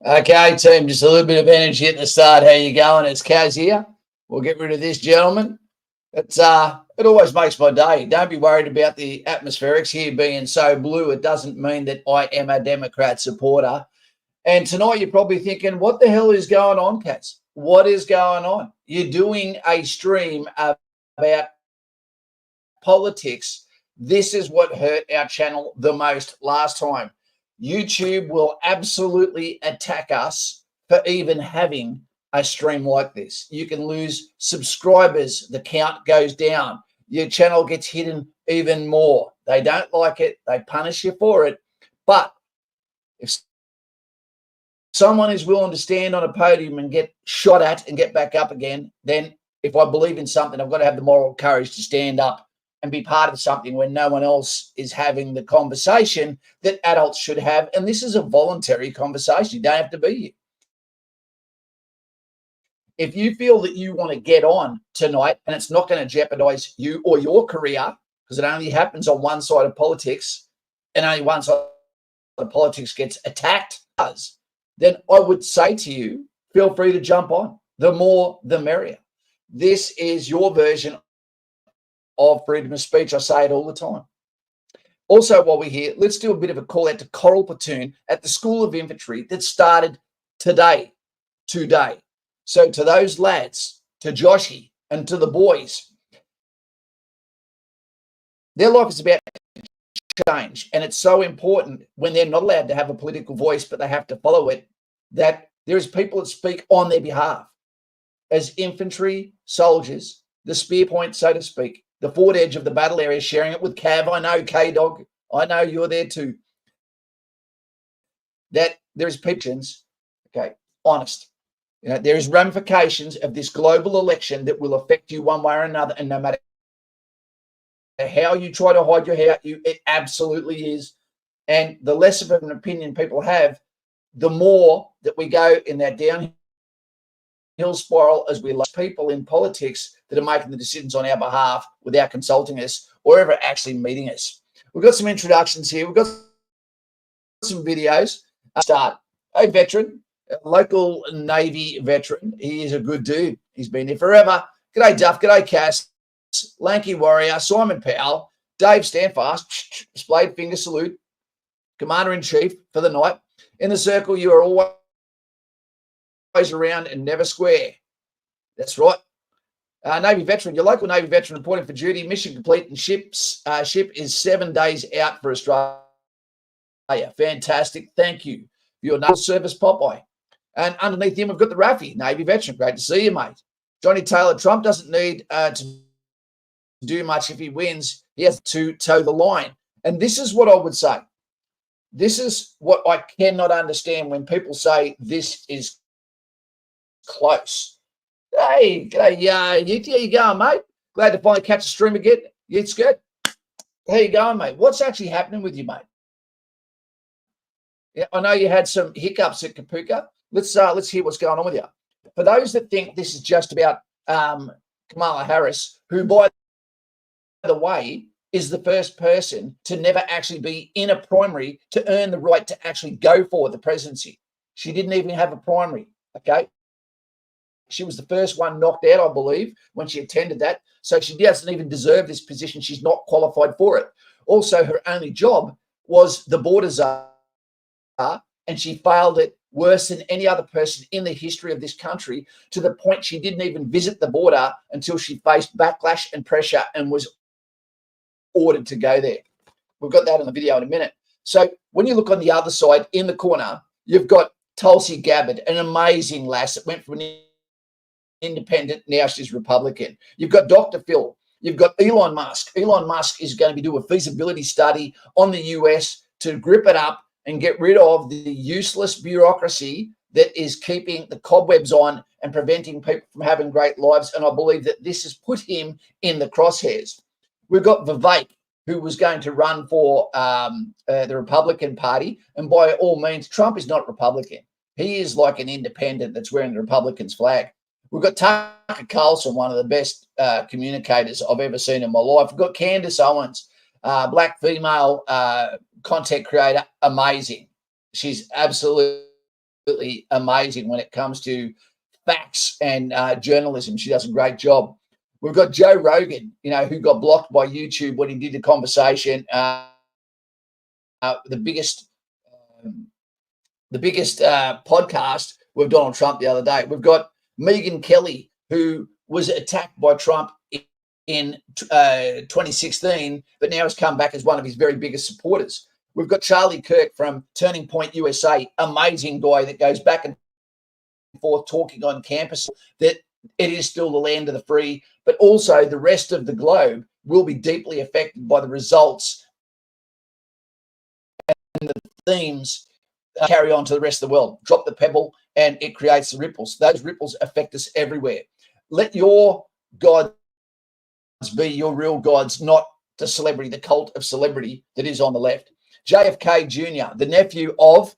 Okay, team, just a little bit of energy at the start. How you going? It's Kaz here. We'll get rid of this gentleman. It always makes my day. Don't be worried about the atmospherics here being so blue. It doesn't mean that I am a Democrat supporter. And tonight you're probably thinking, what the hell is going on, Kaz? What is going on? You're doing a stream about politics. This is what hurt our channel the most last time. YouTube will absolutely attack us for even having a stream like this. You can lose subscribers. The count goes down. Your channel gets hidden even more. They don't like it. They punish you for it. But if someone is willing to stand on a podium and get shot at and get back up again, then if I believe in something, I've got to have the moral courage to stand up and be part of something when no one else is having the conversation that adults should have. And this is a voluntary conversation. You don't have to be here. If you feel that you want to get on tonight and it's not going to jeopardize you or your career, because it only happens on one side of politics and only one side of politics gets attacked, then I would say to you, feel free to jump on. The more, the merrier. This is your version of freedom of speech. I say it all the time. Also, while we're here, let's do a bit of a call out to Coral Platoon at the School of Infantry that started today. So to those lads, to Joshy and to the boys, their life is about change. And it's so important when they're not allowed to have a political voice, but they have to follow it, that there is people that speak on their behalf. As infantry soldiers, the spear point, so to speak, the forward edge of the battle area, sharing it with Cav. I know, K-Dog, I know you're there too. That there is pigeons, okay, honest. You know, there is ramifications of this global election that will affect you one way or another, and no matter how you try to hide your hair, it absolutely is. And the less of an opinion people have, the more that we go in that downhill spiral as we lose people in politics that are making the decisions on our behalf without consulting us or ever actually meeting us. We've got some introductions here. We've got some videos. Start. A veteran, a local Navy veteran. He is a good dude. He's been here forever. G'day, Duff. G'day, Cass. Lanky Warrior, Simon Powell, Dave Standfast, displayed finger salute, Commander-in-Chief for the night. In the circle, you are always around and never square. That's right. Navy veteran, your local Navy veteran reporting for duty, mission complete, and ship is 7 days out for Australia. Fantastic. Thank you for your naval service, Popeye. And underneath him, we've got the Raffy, Navy veteran. Great to see you, mate. Johnny Taylor, Trump doesn't need to do much if he wins. He has to toe the line. And this is what I would say. This is what I cannot understand when people say this is close. Hey, g'day, how you going, mate? Glad to finally catch a stream again. It's good. How you going, mate? What's actually happening with you, mate? Yeah, I know you had some hiccups at Kapuka. Let's hear what's going on with you. For those that think this is just about Kamala Harris, who, by the way, is the first person to never actually be in a primary to earn the right to actually go for the presidency. She didn't even have a primary, okay? She was the first one knocked out, I believe, when she attended that. So she doesn't even deserve this position. She's not qualified for it. Also, her only job was the border czar, and she failed it worse than any other person in the history of this country, to the point she didn't even visit the border until she faced backlash and pressure and was ordered to go there. We've got that in the video in a minute. So when you look on the other side in the corner, you've got Tulsi Gabbard, an amazing lass that went from an independent, now she's Republican. You've got Dr. Phil. You've got Elon Musk. Elon Musk is going to be doing a feasibility study on the US to grip it up and get rid of the useless bureaucracy that is keeping the cobwebs on and preventing people from having great lives. And I believe that this has put him in the crosshairs. We've got Vivek, who was going to run for the Republican Party. And by all means, Trump is not Republican. He is like an independent that's wearing the Republicans' flag. We've got Tucker Carlson, one of the best communicators I've ever seen in my life. We've got Candace Owens, black female content creator, amazing. She's absolutely absolutely amazing when it comes to facts and journalism. She does a great job. We've got Joe Rogan, who got blocked by YouTube when he did the conversation. The biggest podcast with Donald Trump the other day. We've got Megyn Kelly, who was attacked by Trump in 2016, but now has come back as one of his very biggest supporters. We've got Charlie Kirk from Turning Point USA, amazing guy that goes back and forth talking on campus that it is still the land of the free, but also the rest of the globe will be deeply affected by the results and the themes carry on to the rest of the world. Drop the pebble and it creates the ripples. Those ripples affect us everywhere. Let your gods be your real gods, not the celebrity, the cult of celebrity that is on the left. JFK Jr., the nephew of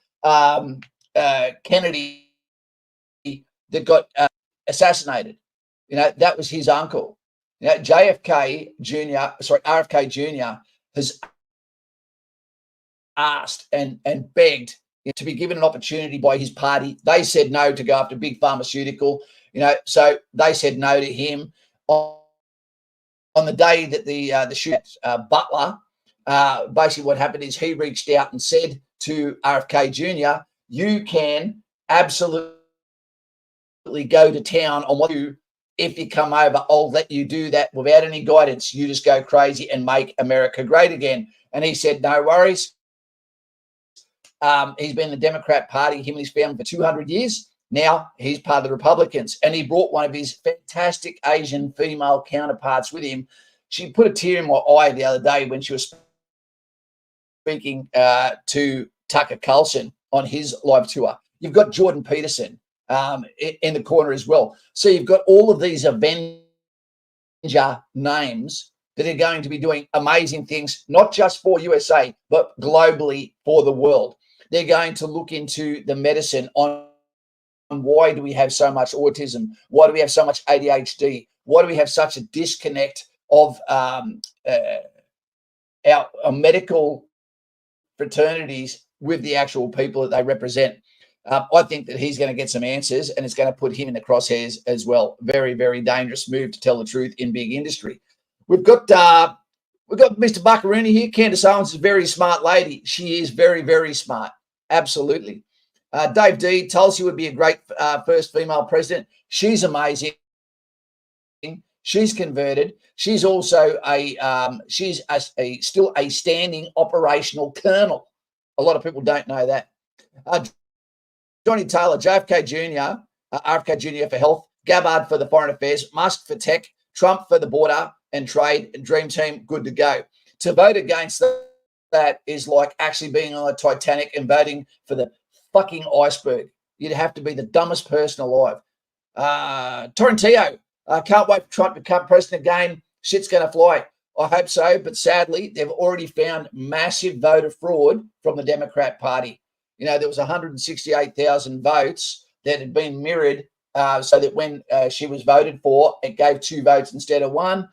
Kennedy that got assassinated. That was his uncle. RFK Jr. has asked and begged to be given an opportunity by his party. They said no to go after big pharmaceutical, so they said no to him. On the day that the shoot, Butler, basically what happened is he reached out and said to RFK Jr., you can absolutely go to town on what you, if you come over, I'll let you do that without any guidance. You just go crazy and make America great again. And he said, no worries. He's been in the Democrat Party, him and his family, for 200 years. Now he's part of the Republicans. And he brought one of his fantastic Asian female counterparts with him. She put a tear in my eye the other day when she was speaking to Tucker Carlson on his live tour. You've got Jordan Peterson in the corner as well. So you've got all of these Avenger names that are going to be doing amazing things, not just for USA, but globally for the world. They're going to look into the medicine on why do we have so much autism? Why do we have so much ADHD? Why do we have such a disconnect of our medical fraternities with the actual people that they represent? I think that he's going to get some answers, and it's going to put him in the crosshairs as well. Very, very dangerous move, to tell the truth, in big industry. We've got Mr. Buccaroony here. Candace Owens is a very smart lady. She is very, very smart. Absolutely. Dave D. Tulsi would be a great first female president. She's amazing. She's converted. She's also still a standing operational colonel. A lot of people don't know that. Johnny Taylor, JFK Jr., RFK Jr. for health, Gabbard for the foreign affairs, Musk for tech, Trump for the border and trade, and Dream Team good to go. To vote against that is like actually being on the Titanic and voting for the fucking iceberg. You'd have to be the dumbest person alive. Torrentino, can't wait for Trump to become president again. Shit's going to fly. I hope so, but sadly, they've already found massive voter fraud from the Democrat Party. There was 168,000 votes that had been mirrored so that when she was voted for, it gave 2 votes instead of 1.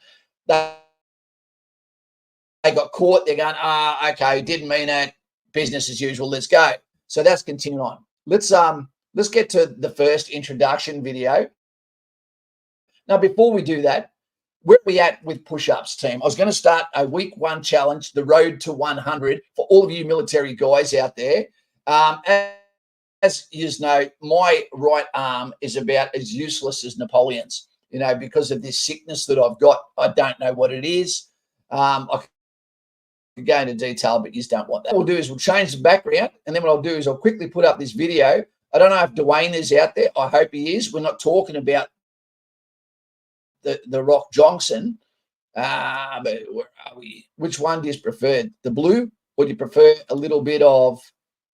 They got caught. They're going, okay, didn't mean it. Business as usual. Let's go. So that's continuing on. Let's get to the first introduction video. Now, before we do that, where are we at with push-ups, team? I was going to start a week 1 challenge, the road to 100, for all of you military guys out there. As you know, my right arm is about as useless as Napoleon's, because of this sickness that I've got. I don't know what it is. I could go into detail, but you just don't want that. What we'll do is we'll change the background, and then what I'll do is I'll quickly put up this video. I don't know if Dwayne is out there. I hope he is. We're not talking about the Rock Johnson. But where are we? Which one do you prefer? The blue, or do you prefer a little bit of...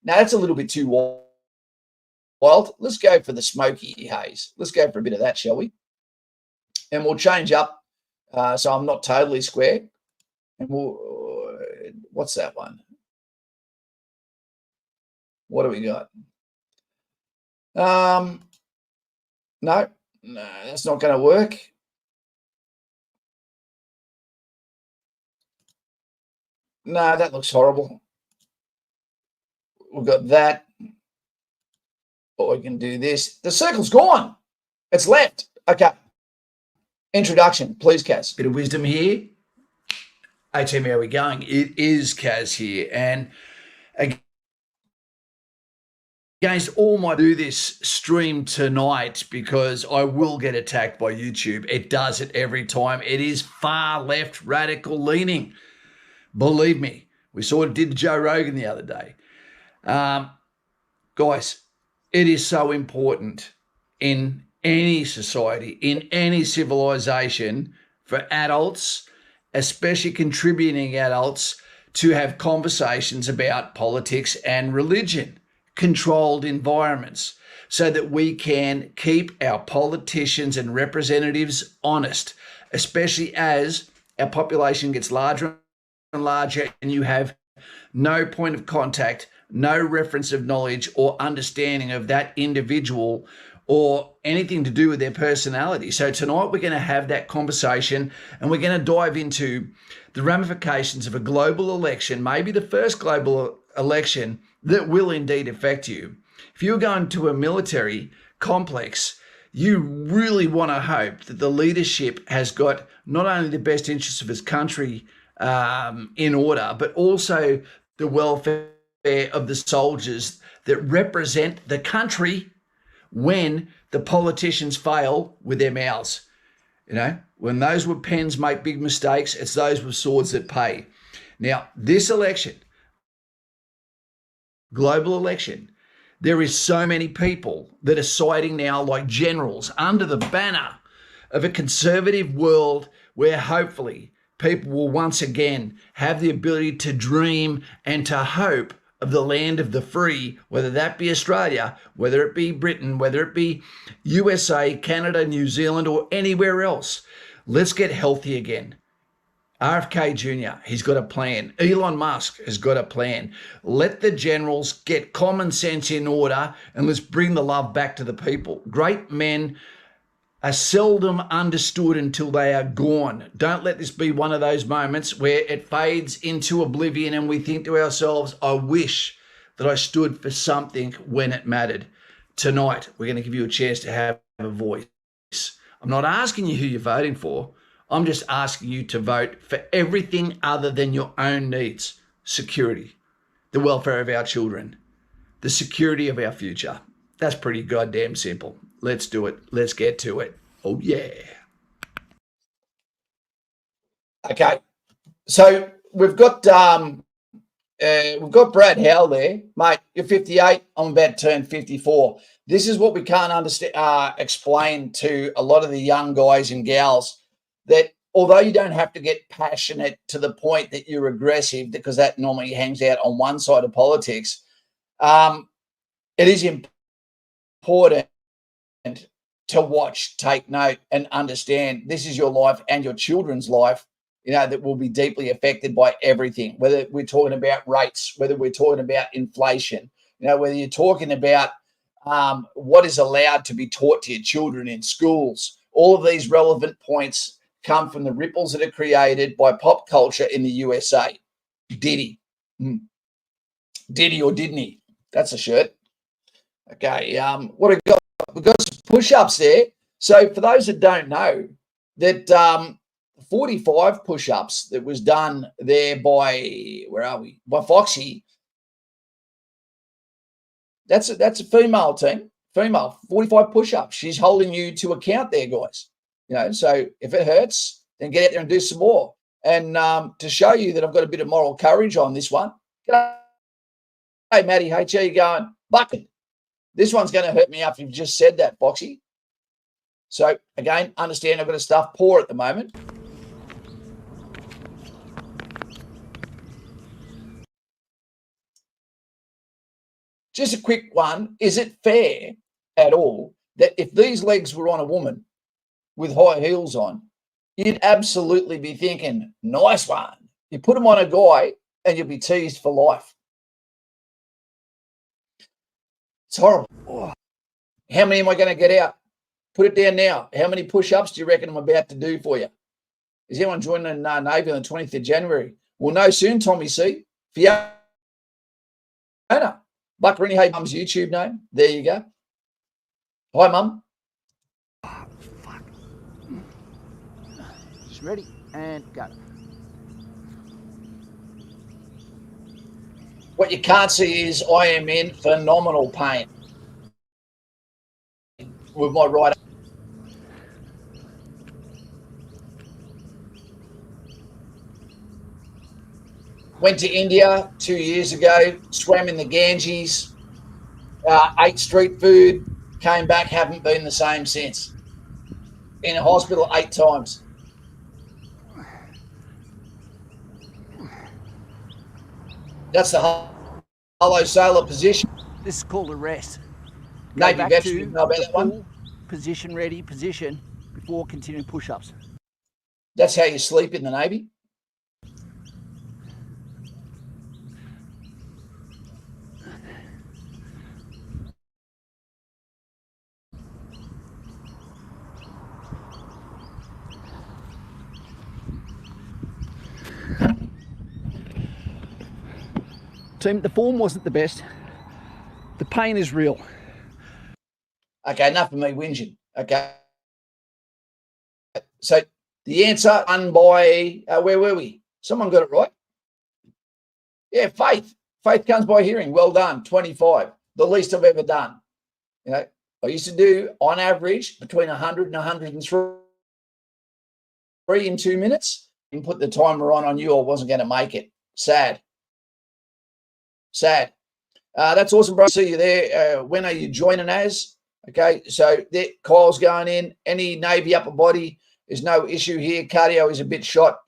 Now, that's a little bit too wild. Let's go for the smoky haze. Let's go for a bit of that, shall we? And we'll change up so I'm not totally square. And what's that one? What do we got? No, that's not going to work. No, that looks horrible. We've got that. Or we can do this. The circle's gone. It's left. Okay. Introduction, please, Kaz. Bit of wisdom here. Hey, team, how are we going? It is Kaz here. And against all my do this stream tonight, because I will get attacked by YouTube. It does it every time. It is far left radical leaning. Believe me, we sort of did Joe Rogan the other day. Guys, it is so important in any society, in any civilization, for adults, especially contributing adults, to have conversations about politics and religion, controlled environments, so that we can keep our politicians and representatives honest, especially as our population gets larger and larger and you have no point of contact, no reference of knowledge or understanding of that individual or anything to do with their personality. So tonight we're going to have that conversation, and we're going to dive into the ramifications of a global election, maybe the first global election that will indeed affect you. If you're going to a military complex, you really want to hope that the leadership has got not only the best interests of its country in order, but also the welfare of the soldiers that represent the country when the politicians fail with their mouths. You know, when those with pens make big mistakes, it's those with swords that pay. Now, this election, global election, there is so many people that are siding now like generals under the banner of a conservative world where hopefully people will once again have the ability to dream and to hope of the land of the free, whether that be Australia, whether it be Britain, whether it be USA, Canada, New Zealand, or anywhere else. Let's get healthy again. RFK Jr., he's got a plan. Elon Musk has got a plan. Let the generals get common sense in order, and let's bring the love back to the people. Great men are seldom understood until they are gone. Don't let this be one of those moments where it fades into oblivion and we think to ourselves, I wish that I stood for something when it mattered. Tonight, we're going to give you a chance to have a voice. I'm not asking you who you're voting for. I'm just asking you to vote for everything other than your own needs. Security, the welfare of our children, the security of our future. That's pretty goddamn simple. Let's do it. Let's get to it. Oh, yeah. Okay. So we've got Brad Howell there. Mate, you're 58. I'm about to turn 54. This is what we can't understand, explain to a lot of the young guys and gals, that although you don't have to get passionate to the point that you're aggressive, because that normally hangs out on one side of politics, it is important to watch, take note, and understand this is your life and your children's life, you know, that will be deeply affected by everything, whether we're talking about rates, whether we're talking about inflation, you know, whether you're talking about what is allowed to be taught to your children in schools. All of these relevant points come from the ripples that are created by pop culture in the USA. Diddy. Diddy or didn't he? That's a shirt. Okay, what have we got? We've got some push-ups there. So for those that don't know, that 45 push-ups that was done there by, where are we? By Foxy. That's a female team. Female, 45 push-ups. She's holding you to account there, guys. You know, so if it hurts, then get out there and do some more. And to show you that I've got a bit of moral courage on this one. Hey, Matty, how you going? Bucket. This one's going to hurt me up if you've just said that, Foxy. So, again, understand I've got a stuff pour at the moment. Just a quick one. Is it fair at all that if these legs were on a woman with high heels on, you'd absolutely be thinking, nice one. You put them on a guy and you'll be teased for life. It's horrible. Oh. How many am I going to get out? Put it down now. How many push-ups do you reckon I'm about to do for you? Is anyone joining the Navy on the 20th of January? We'll know soon, Tommy C. Fiona. Buck Rennie Hay Mum's YouTube name. There you go. Hi, Mum. Fuck. Just ready and go. What you can't see is I am in phenomenal pain with my right. Went to India 2 years ago, swam in the Ganges, ate street food, came back, haven't been the same since. In a hospital 8 times. That's the hollow sailor position. This is called a rest. Go Navy back veterans to know about the that one. full position ready position before continuing push-ups. That's how you sleep in the Navy. Team, the form wasn't the best. The pain is real. Okay, enough of me whinging. Okay. So the answer won by, where were we? Someone got it right. Yeah, Faith. Faith comes by hearing. Well done, 25. The least I've ever done. You know, I used to do, on average, between 100 and 103 in 2 minutes. And put the timer on. I knew I wasn't going to make it. Sad. Sad. That's awesome, bro. See you there. When are you joining as? Okay, so there, Kyle's going in. Any Navy upper body is no issue here. Cardio is a bit shot.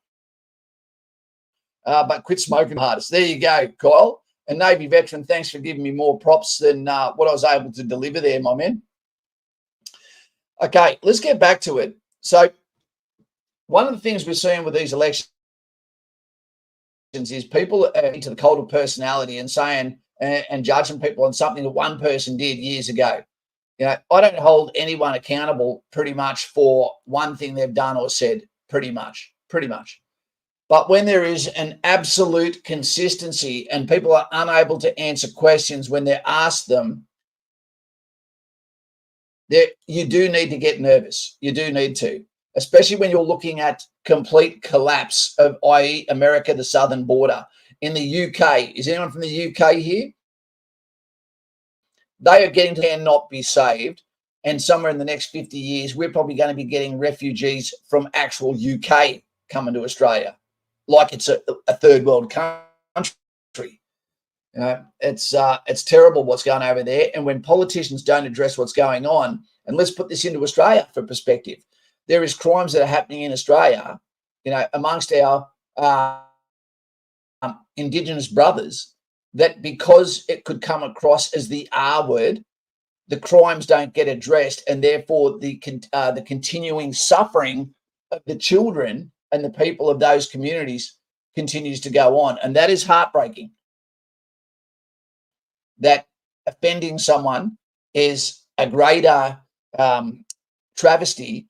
But quit smoking hardest. There you go, Kyle. A Navy veteran, thanks for giving me more props than what I was able to deliver there, my man. Okay, let's get back to it. So one of the things we're seeing with these elections is people are into the cult of personality and saying and judging people on something that one person did years ago. You know, I don't hold anyone accountable pretty much for one thing they've done or said, pretty much. But when there is an absolute consistency and people are unable to answer questions when they're asked them, you do need to get nervous. You do need to, especially when you're looking at complete collapse of, i.e., America, the southern border. In the UK, is anyone from the UK here? They are getting to cannot be saved. And somewhere in the next 50 years, we're probably going to be getting refugees from actual UK coming to Australia, like it's a third world country. You know, it's terrible what's going over there. And when politicians don't address what's going on, and let's put this into Australia for perspective, there is crimes that are happening in Australia, you know, amongst our Indigenous brothers, that because it could come across as the R word, the crimes don't get addressed, and therefore the continuing suffering of the children and the people of those communities continues to go on. And that is heartbreaking. That offending someone is a greater travesty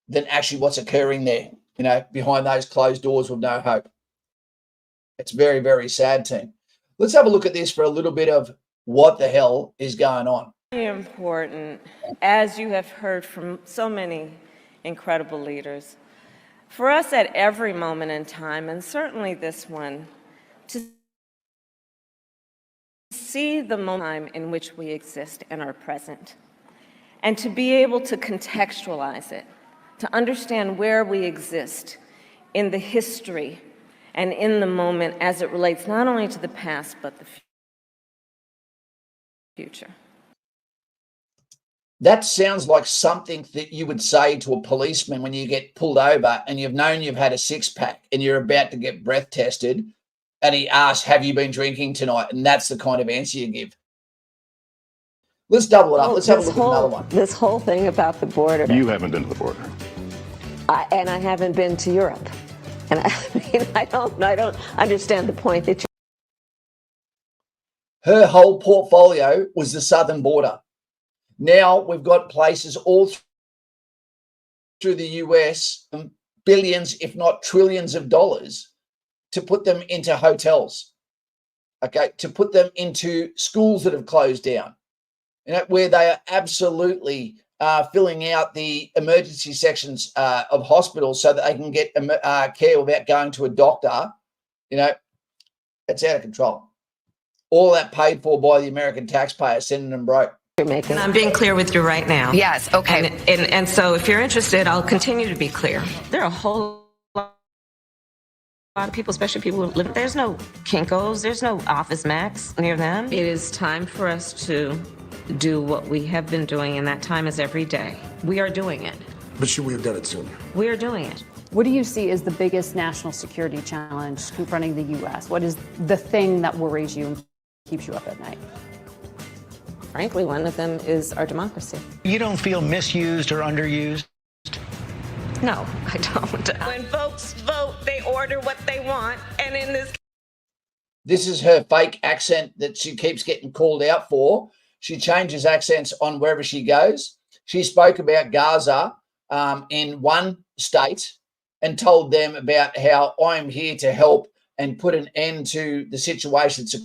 than actually what's occurring there, you know, behind those closed doors with no hope. It's very, very sad, team. Let's have a look at this for a little bit of what the hell is going on. Very important, as you have heard from so many incredible leaders, for us at every moment in time, and certainly this one, to see the moment in which we exist and are present, and to be able to contextualize it, to understand where we exist in the history and in the moment as it relates not only to the past, but the future. That sounds like something that you would say to a policeman when you get pulled over and you've known you've had a six-pack and you're about to get breath tested, and he asks, have you been drinking tonight? And that's the kind of answer you give. Let's double it up. Let's have a look at another one. This whole thing about the border. You haven't been to the border. And I haven't been to Europe. And I don't understand the point that Her whole portfolio was the southern border. Now we've got places all through the US, billions, if not trillions of dollars, to put them into hotels, okay, to put them into schools that have closed down, where they are absolutely filling out the emergency sections of hospitals so that they can get care without going to a doctor. It's out of control. All that paid for by the American taxpayer, sending them broke. Making. And I'm being clear with you right now. Yes, okay. And so if you're interested, I'll continue to be clear. There are a whole lot of people, especially people who live, there's no Kinko's, there's no Office Max near them. It is time for us to do what we have been doing, and that time is every day. We are doing it. But should we have done it sooner? We are doing it. What do you see as the biggest national security challenge confronting the U.S.? What is the thing that worries you and keeps you up at night? Frankly, one of them is our democracy. You don't feel misused or underused? No, I don't. When folks vote, they order what they want, and in This is her fake accent that she keeps getting called out for. She changes accents on wherever she goes. She spoke about Gaza in one state and told them about how I'm here to help and put an end to the situation that's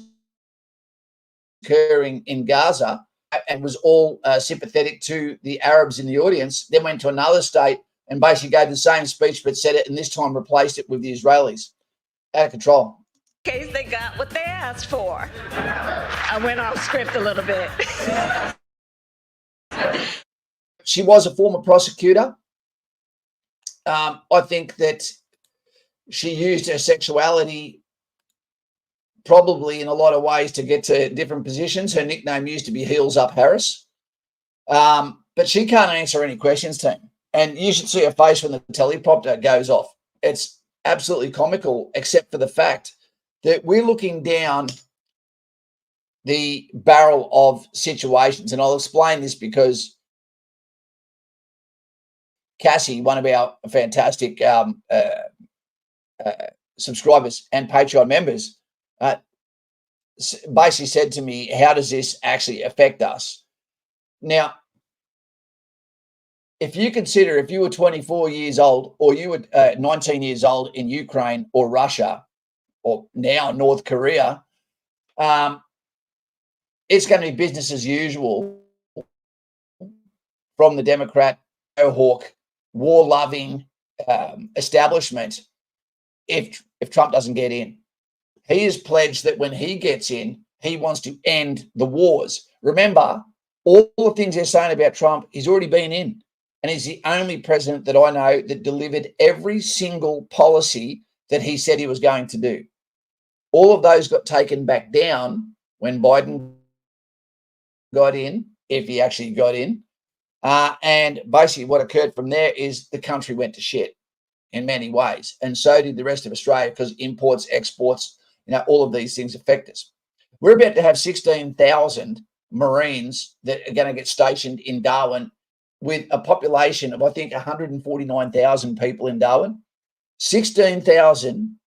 occurring in Gaza, and was all sympathetic to the Arabs in the audience. Then went to another state and basically gave the same speech but said it, and this time replaced it with the Israelis. Out of control. case they got what they asked for. I went off script a little bit. She was a former prosecutor. I think that she used her sexuality probably in a lot of ways to get to different positions. Her nickname used to be Heels Up Harris. But she can't answer any questions, team. And you should see her face when the teleprompter goes off. It's absolutely comical, except for the fact that we're looking down the barrel of situations. And I'll explain this because Cassie, one of our fantastic subscribers and Patreon members, basically said to me, how does this actually affect us? Now, if you consider if you were 24 years old or you were 19 years old in Ukraine or Russia or now North Korea, it's going to be business as usual from the Democrat, hawk, war-loving establishment if Trump doesn't get in. He has pledged that when he gets in, he wants to end the wars. Remember, all the things they're saying about Trump, he's already been in. And he's the only president that I know that delivered every single policy that he said he was going to do. All of those got taken back down when Biden got in, if he actually got in. And basically what occurred from there is the country went to shit in many ways. And so did the rest of Australia because imports, exports, all of these things affect us. We're about to have 16,000 Marines that are going to get stationed in Darwin with a population of, I think, 149,000 people in Darwin. 16,000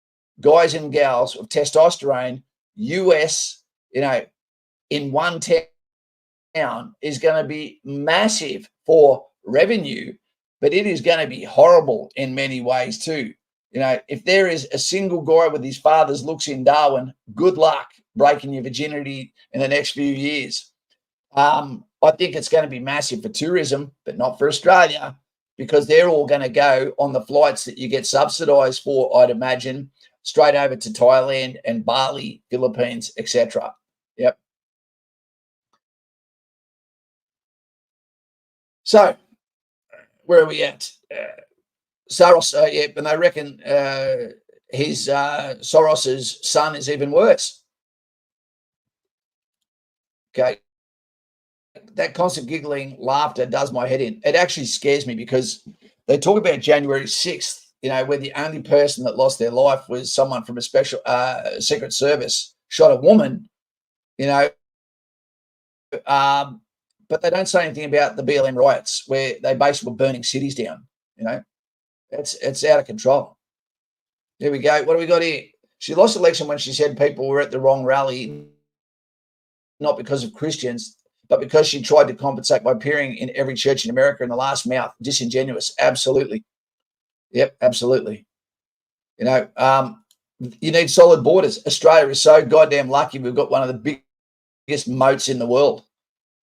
guys and gals of testosterone, US, in one town is going to be massive for revenue, but it is going to be horrible in many ways too. If there is a single guy with his father's looks in Darwin, good luck breaking your virginity in the next few years. I think it's going to be massive for tourism, but not for Australia, because they're all going to go on the flights that you get subsidised for, I'd imagine, straight over to Thailand and Bali, Philippines, etc. Yep. So, where are we at? Soros, and they reckon Soros's son is even worse. Okay. That constant giggling laughter does my head in. It actually scares me because they talk about January 6th, where the only person that lost their life was someone from a special secret service shot a woman, but they don't say anything about the BLM riots where they basically were burning cities down. It's out of control. There we go. What do we got here? She lost election when she said people were at the wrong rally, not because of Christians, but because she tried to compensate by appearing in every church in America in the last mouth. Disingenuous. Absolutely. Yep, absolutely. You need solid borders. Australia is so goddamn lucky. We've got one of the biggest moats in the world.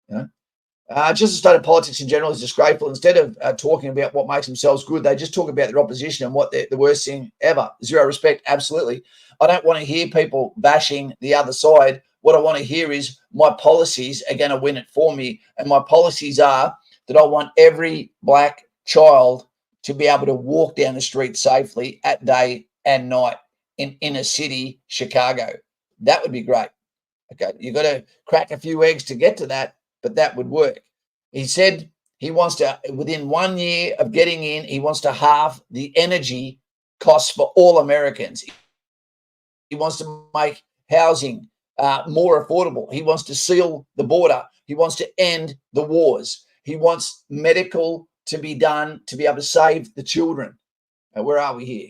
You know, just the state of politics in general is disgraceful. Instead of talking about what makes themselves good, they just talk about their opposition and what they're the worst thing ever. Zero respect, absolutely. I don't want to hear people bashing the other side. What I want to hear is my policies are going to win it for me. And my policies are that I want every black child to be able to walk down the street safely at day and night in inner city Chicago. That would be great. Okay, you've got to crack a few eggs to get to that, but that would work. He said he wants to, within 1 year of getting in, he wants to halve the energy costs for all Americans. He wants to make housing more affordable. He wants to seal the border. He wants to end the wars. He wants medical to be done to be able to save the children. Where are we here?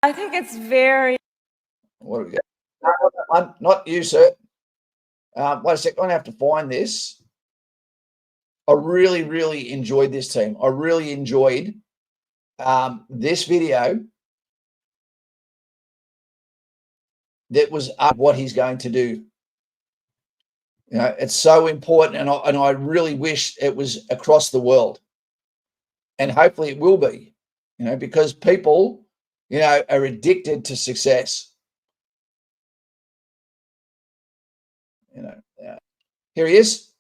I think it's very. What do we got? Not you, sir. Wait a sec. I'm going to have to find this. I really, really enjoyed this team. I really enjoyed this video that was what he's going to do. You know, it's so important, and I really wish it was across the world, and hopefully it will be. You know, because people, you know, are addicted to success. You know, here he is.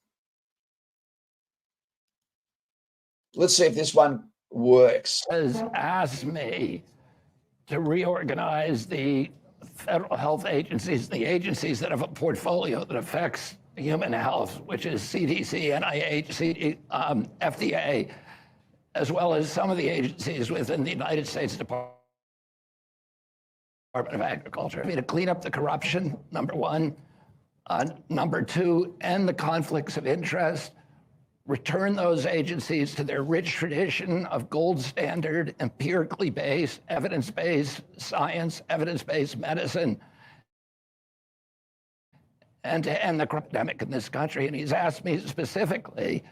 Let's see if this one works. Has asked me to reorganize the federal health agencies, the agencies that have a portfolio that affects human health, which is CDC, NIH, FDA, as well as some of the agencies within the United States Department of Agriculture. To clean up the corruption, number one. Number two, end the conflicts of interest. Return those agencies to their rich tradition of gold standard, empirically based, evidence-based science, evidence-based medicine, and to end the epidemic in this country. And he's asked me specifically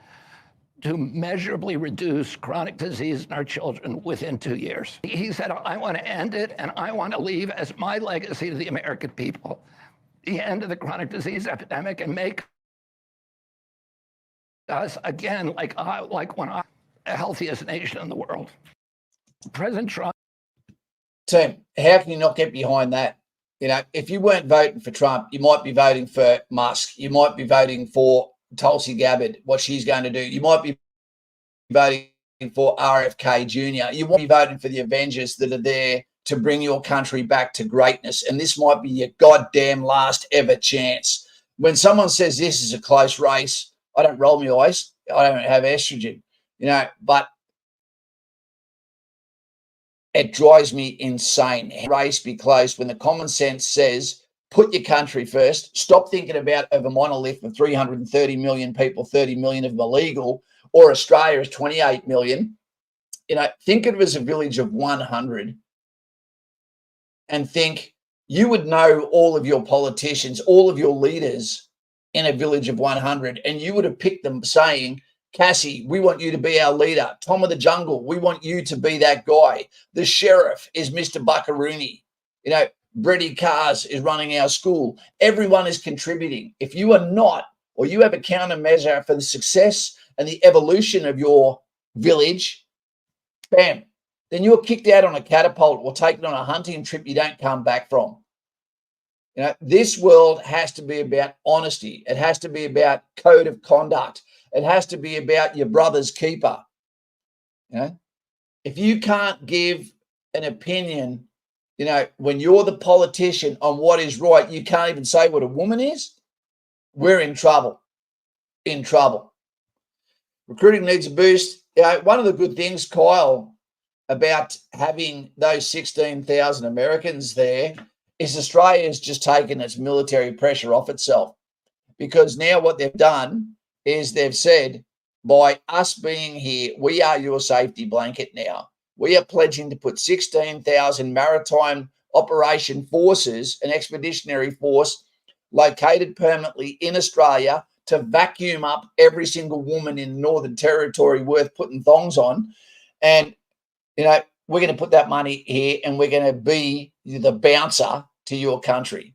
to measurably reduce chronic disease in our children within 2 years. He said, I want to end it, and I want to leave as my legacy to the American people the end of the chronic disease epidemic and make us again like when I'm the healthiest nation in the world. President Trump. Team, how can you not get behind that? You know, if you weren't voting for Trump, you might be voting for Musk. You might be voting for Tulsi Gabbard, what she's going to do. You might be voting for RFK Jr. You might be voting for the Avengers that are there to bring your country back to greatness. And this might be your goddamn last ever chance. When someone says this is a close race, I don't roll my eyes. I don't have estrogen, you know, but it drives me insane. Race be close when the common sense says, put your country first. Stop thinking about over monolith of 330 million people, 30 million of them illegal, or Australia is 28 million. You know, think of it as a village of 100 and think you would know all of your politicians, all of your leaders in a village of 100, and you would have picked them saying, Cassie, we want you to be our leader. Tom of the Jungle, we want you to be that guy. The sheriff is Mr. Buckaroony. You know, Brady Cars is running our school. Everyone is contributing. If you are not, or you have a countermeasure for the success and the evolution of your village, bam, then you're kicked out on a catapult or taken on a hunting trip you don't come back from. You know, this world has to be about honesty. It has to be about code of conduct. It has to be about your brother's keeper. You know, if you can't give an opinion, you know, when you're the politician on what is right, you can't even say what a woman is, we're in trouble. In trouble. Recruiting needs a boost. You know, one of the good things, Kyle, about having those 16,000 Americans there is Australia's just taken its military pressure off itself, because now what they've done is they've said, by us being here, we are your safety blanket now. We are pledging to put 16,000 maritime operation forces, an expeditionary force located permanently in Australia to vacuum up every single woman in the Northern Territory worth putting thongs on. And, you know, we're going to put that money here and we're going to be the bouncer to your country.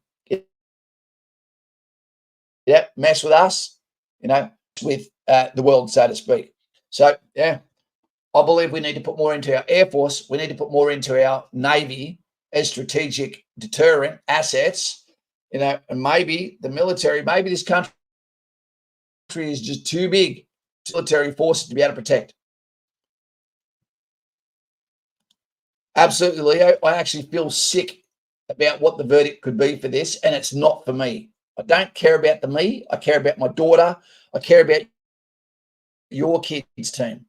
mess with us, with the world, so to speak. So, yeah, I believe we need to put more into our Air Force. We need to put more into our Navy as strategic deterrent assets, and maybe the military, maybe this country is just too big military forces to be able to protect. Absolutely, Leo. I actually feel sick about what the verdict could be for this, and it's not for me. I don't care about the me. I care about my daughter. I care about your kids' team.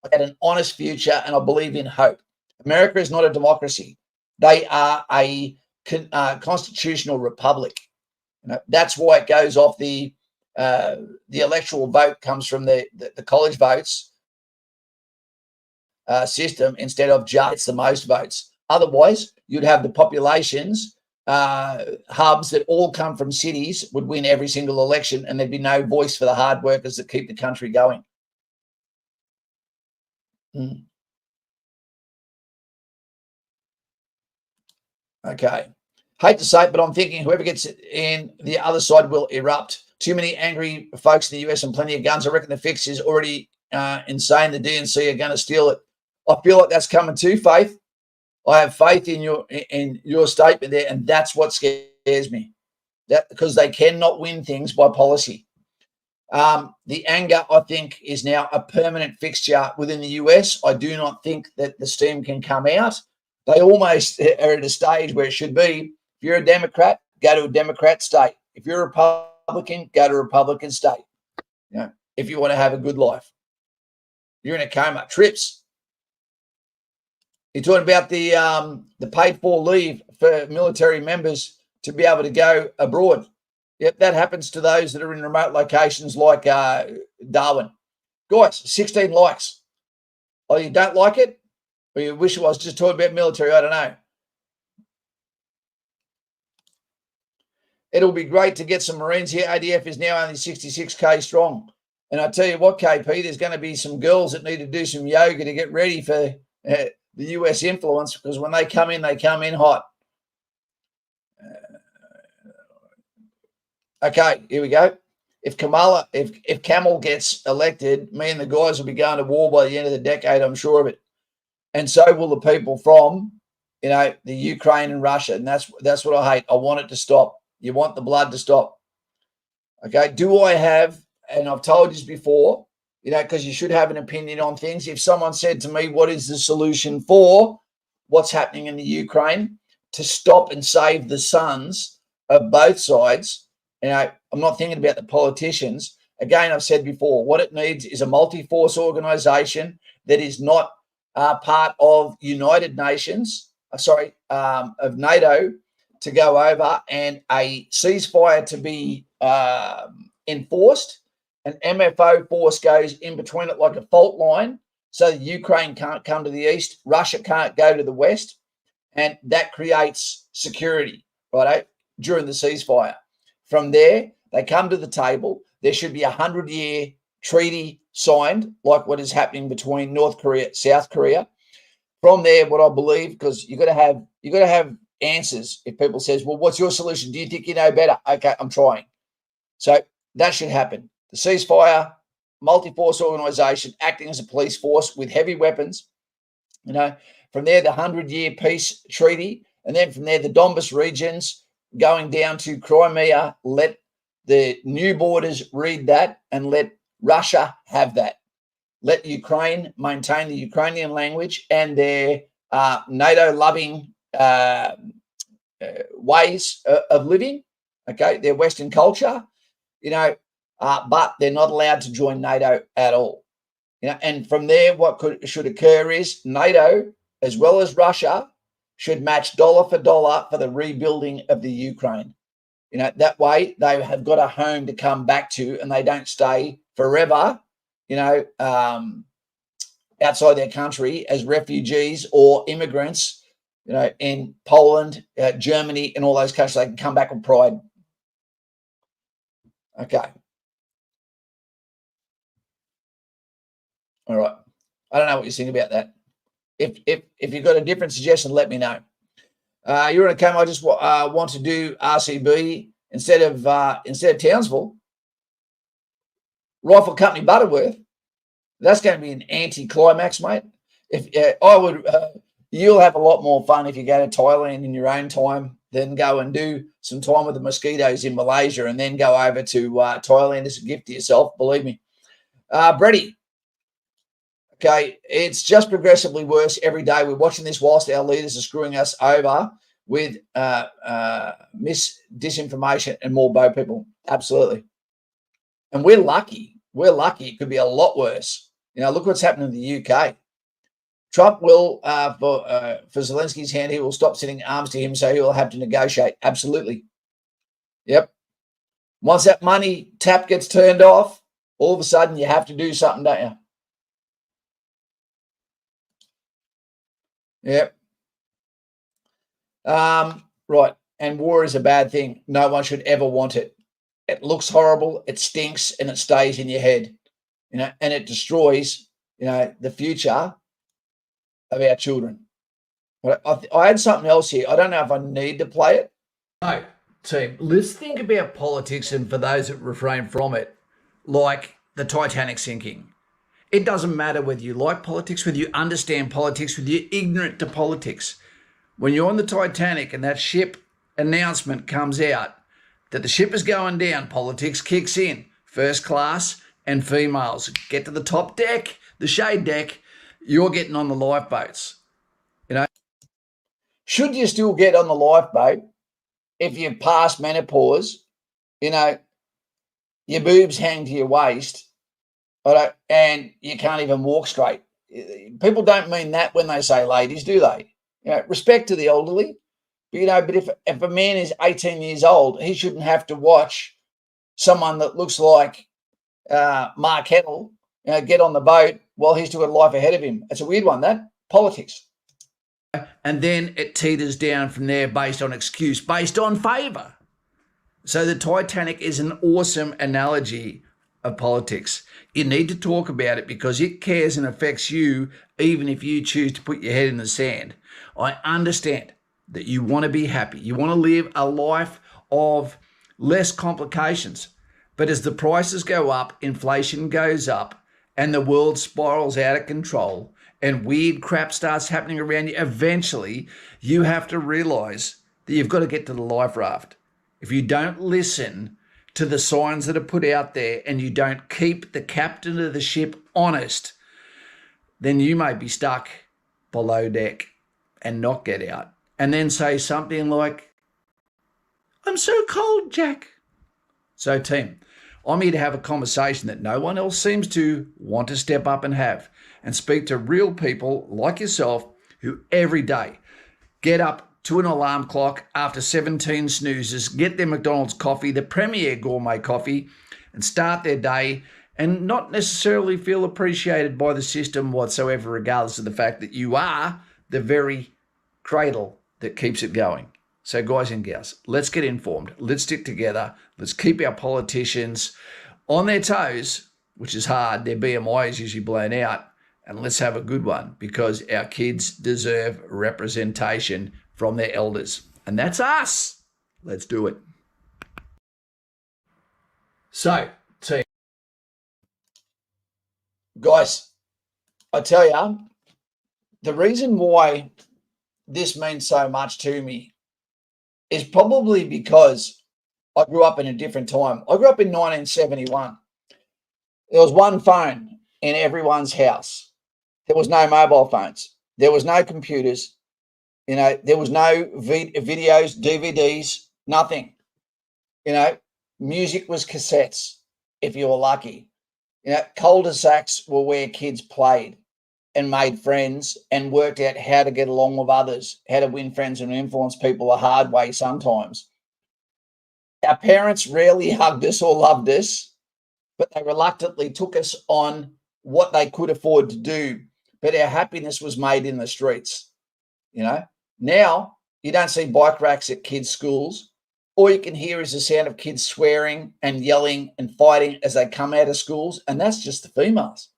I got an honest future, and I believe in hope. America is not a democracy. They are a constitutional republic. That's why it goes off the electoral vote comes from the college votes system instead of just the most votes. Otherwise, you'd have the populations hubs that all come from cities would win every single election, and there'd be no voice for the hard workers that keep the country going. Okay. Hate to say it, but I'm thinking whoever gets in the other side will erupt. Too many angry folks in the US and plenty of guns. I reckon the fix is already insane. The DNC are going to steal it. I feel like that's coming too, Faith. I have faith in your statement there, and that's what scares me. That because they cannot win things by policy. The anger, I think, is now a permanent fixture within the US. I do not think that the steam can come out. They almost are at a stage where it should be. If you're a Democrat, go to a Democrat state. If you're a Republican, go to a Republican state. If you want to have a good life. You're in a coma. Trips. You're talking about the paid for leave for military members to be able to go abroad. Yep, that happens to those that are in remote locations like Darwin. Guys, 16 likes. Oh, you don't like it? Or you wish I was just talking about military? I don't know. It'll be great to get some Marines here. ADF is now only 66K strong. And I tell you what, KP, there's going to be some girls that need to do some yoga to get ready for the US influence, because when they come in hot. Okay, here we go. If Camel gets elected, me and the guys will be going to war by the end of the decade, I'm sure of it. And so will the people from, the Ukraine and Russia. And that's what I hate. I want it to stop. You want the blood to stop. Okay, do I have, and I've told you before, because you should have an opinion on things. If someone said to me, what is the solution for what's happening in the Ukraine to stop and save the sons of both sides, I'm not thinking about the politicians. Again, I've said before, what it needs is a multi-force organization that is not part of United Nations, of NATO, to go over and a ceasefire to be enforced. An MFO force goes in between it like a fault line, so that Ukraine can't come to the east, Russia can't go to the west, and that creates security, right, during the ceasefire. From there, they come to the table. There should be a 100-year treaty signed, like what is happening between North Korea, South Korea. From there, what I believe, because you got to have answers. If people says, well, what's your solution? Do you think you know better? Okay, I'm trying. So that should happen. The ceasefire, multi-force organization acting as a police force with heavy weapons. From there, the 100-year peace treaty, and then from there, the Donbas regions going down to Crimea. Let the new borders read that, and let Russia have that. Let Ukraine maintain the Ukrainian language and their NATO-loving ways of living. Okay, their Western culture. But they're not allowed to join NATO at all. And from there, what should occur is NATO, as well as Russia, should match dollar for dollar for the rebuilding of the Ukraine. That way they have got a home to come back to, and they don't stay forever, outside their country as refugees or immigrants, in Poland, Germany, and all those countries. They can come back with pride. Okay. All right. I don't know what you think about that. If you've got a different suggestion, let me know. You're in a coma. I just want to do RCB instead of Townsville. Rifle Company Butterworth, that's going to be an anti-climax, mate. If you'll have a lot more fun if you go to Thailand in your own time than go and do some time with the mosquitoes in Malaysia and then go over to Thailand as a gift to yourself. Believe me, Brady. Okay, it's just progressively worse every day. We're watching this whilst our leaders are screwing us over with disinformation and more bow people. Absolutely. And we're lucky. We're lucky. It could be a lot worse. You know, look what's happening in the UK. Trump will, for Zelensky's hand, he will stop sending arms to him, so he will have to negotiate. Absolutely. Yep. Once that money tap gets turned off, all of a sudden you have to do something, don't you? Yep. Right. And war is a bad thing. No one should ever want it. It looks horrible, it stinks, and it stays in your head, you know, and it destroys, you know, the future of our children. But I had something else here. I don't know if I need to play it. No, team, let's think about politics, and for those that refrain from it, like the Titanic sinking. It doesn't matter whether you like politics, whether you understand politics, whether you're ignorant to politics. When you're on the Titanic and that ship announcement comes out that the ship is going down, politics kicks in. First class and females get to the top deck, the shade deck, you're getting on the lifeboats. You know, should you still get on the lifeboat if you've passed menopause? You know, your boobs hang to your waist, and you can't even walk straight. People don't mean that when they say ladies, do they? You know, respect to the elderly. You know, but if a man is 18 years old, he shouldn't have to watch someone that looks like Mark Hennell, you know, get on the boat while he's still got life ahead of him. It's a weird one, that. Politics. and then it teeters down from there based on excuse, based on favour. So the Titanic is an awesome analogy of politics. You need to talk about it because it cares and affects you, even if you choose to put your head in the sand. I understand that you want to be happy. You want to live a life of less complications. But as the prices go up, inflation goes up, and the world spirals out of control, and weird crap starts happening around you, eventually you have to realise that you've got to get to the life raft. If you don't listen to the signs that are put out there and you don't keep the captain of the ship honest, then you may be stuck below deck and not get out. And then say something like, "I'm so cold, Jack." So team, I'm here to have a conversation that no one else seems to want to step up and have, and speak to real people like yourself who every day get up to an alarm clock after 17 snoozes, get their McDonald's coffee, the Premier Gourmet coffee, and start their day and not necessarily feel appreciated by the system whatsoever, regardless of the fact that you are the very cradle that keeps it going. So guys and gals, let's get informed. Let's stick together. Let's keep our politicians on their toes, which is hard. Their BMI is usually blown out. And let's have a good one, because our kids deserve representation from their elders. And that's us. Let's do it. So, team. Guys, I tell you, the reason why this means so much to me is probably because I grew up in a different time. I grew up in 1971. There was one phone in everyone's house. There was no mobile phones. There was no computers. You know, there was no videos, DVDs, nothing. You know, music was cassettes, if you were lucky. You know, cul-de-sacs were where kids played and made friends and worked out how to get along with others, how to win friends and influence people the hard way sometimes. Our parents rarely hugged us or loved us, but they reluctantly took us on what they could afford to do. But our happiness was made in the streets. You know, now you don't see bike racks at kids' schools. All you can hear is the sound of kids swearing and yelling and fighting as they come out of schools, and that's just the females.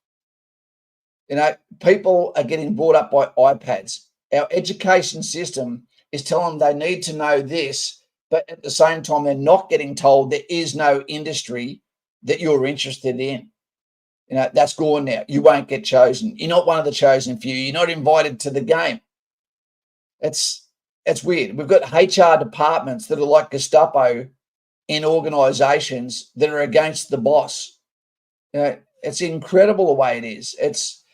You know, people are getting brought up by iPads. Our education system is telling them they need to know this, but at the same time, they're not getting told there is no industry that you're interested in. That's gone now. You won't get chosen. You're not one of the chosen few. You're not invited to the game. It's weird. We've got HR departments that are like Gestapo in organisations that are against the boss. It's incredible the way it is. It's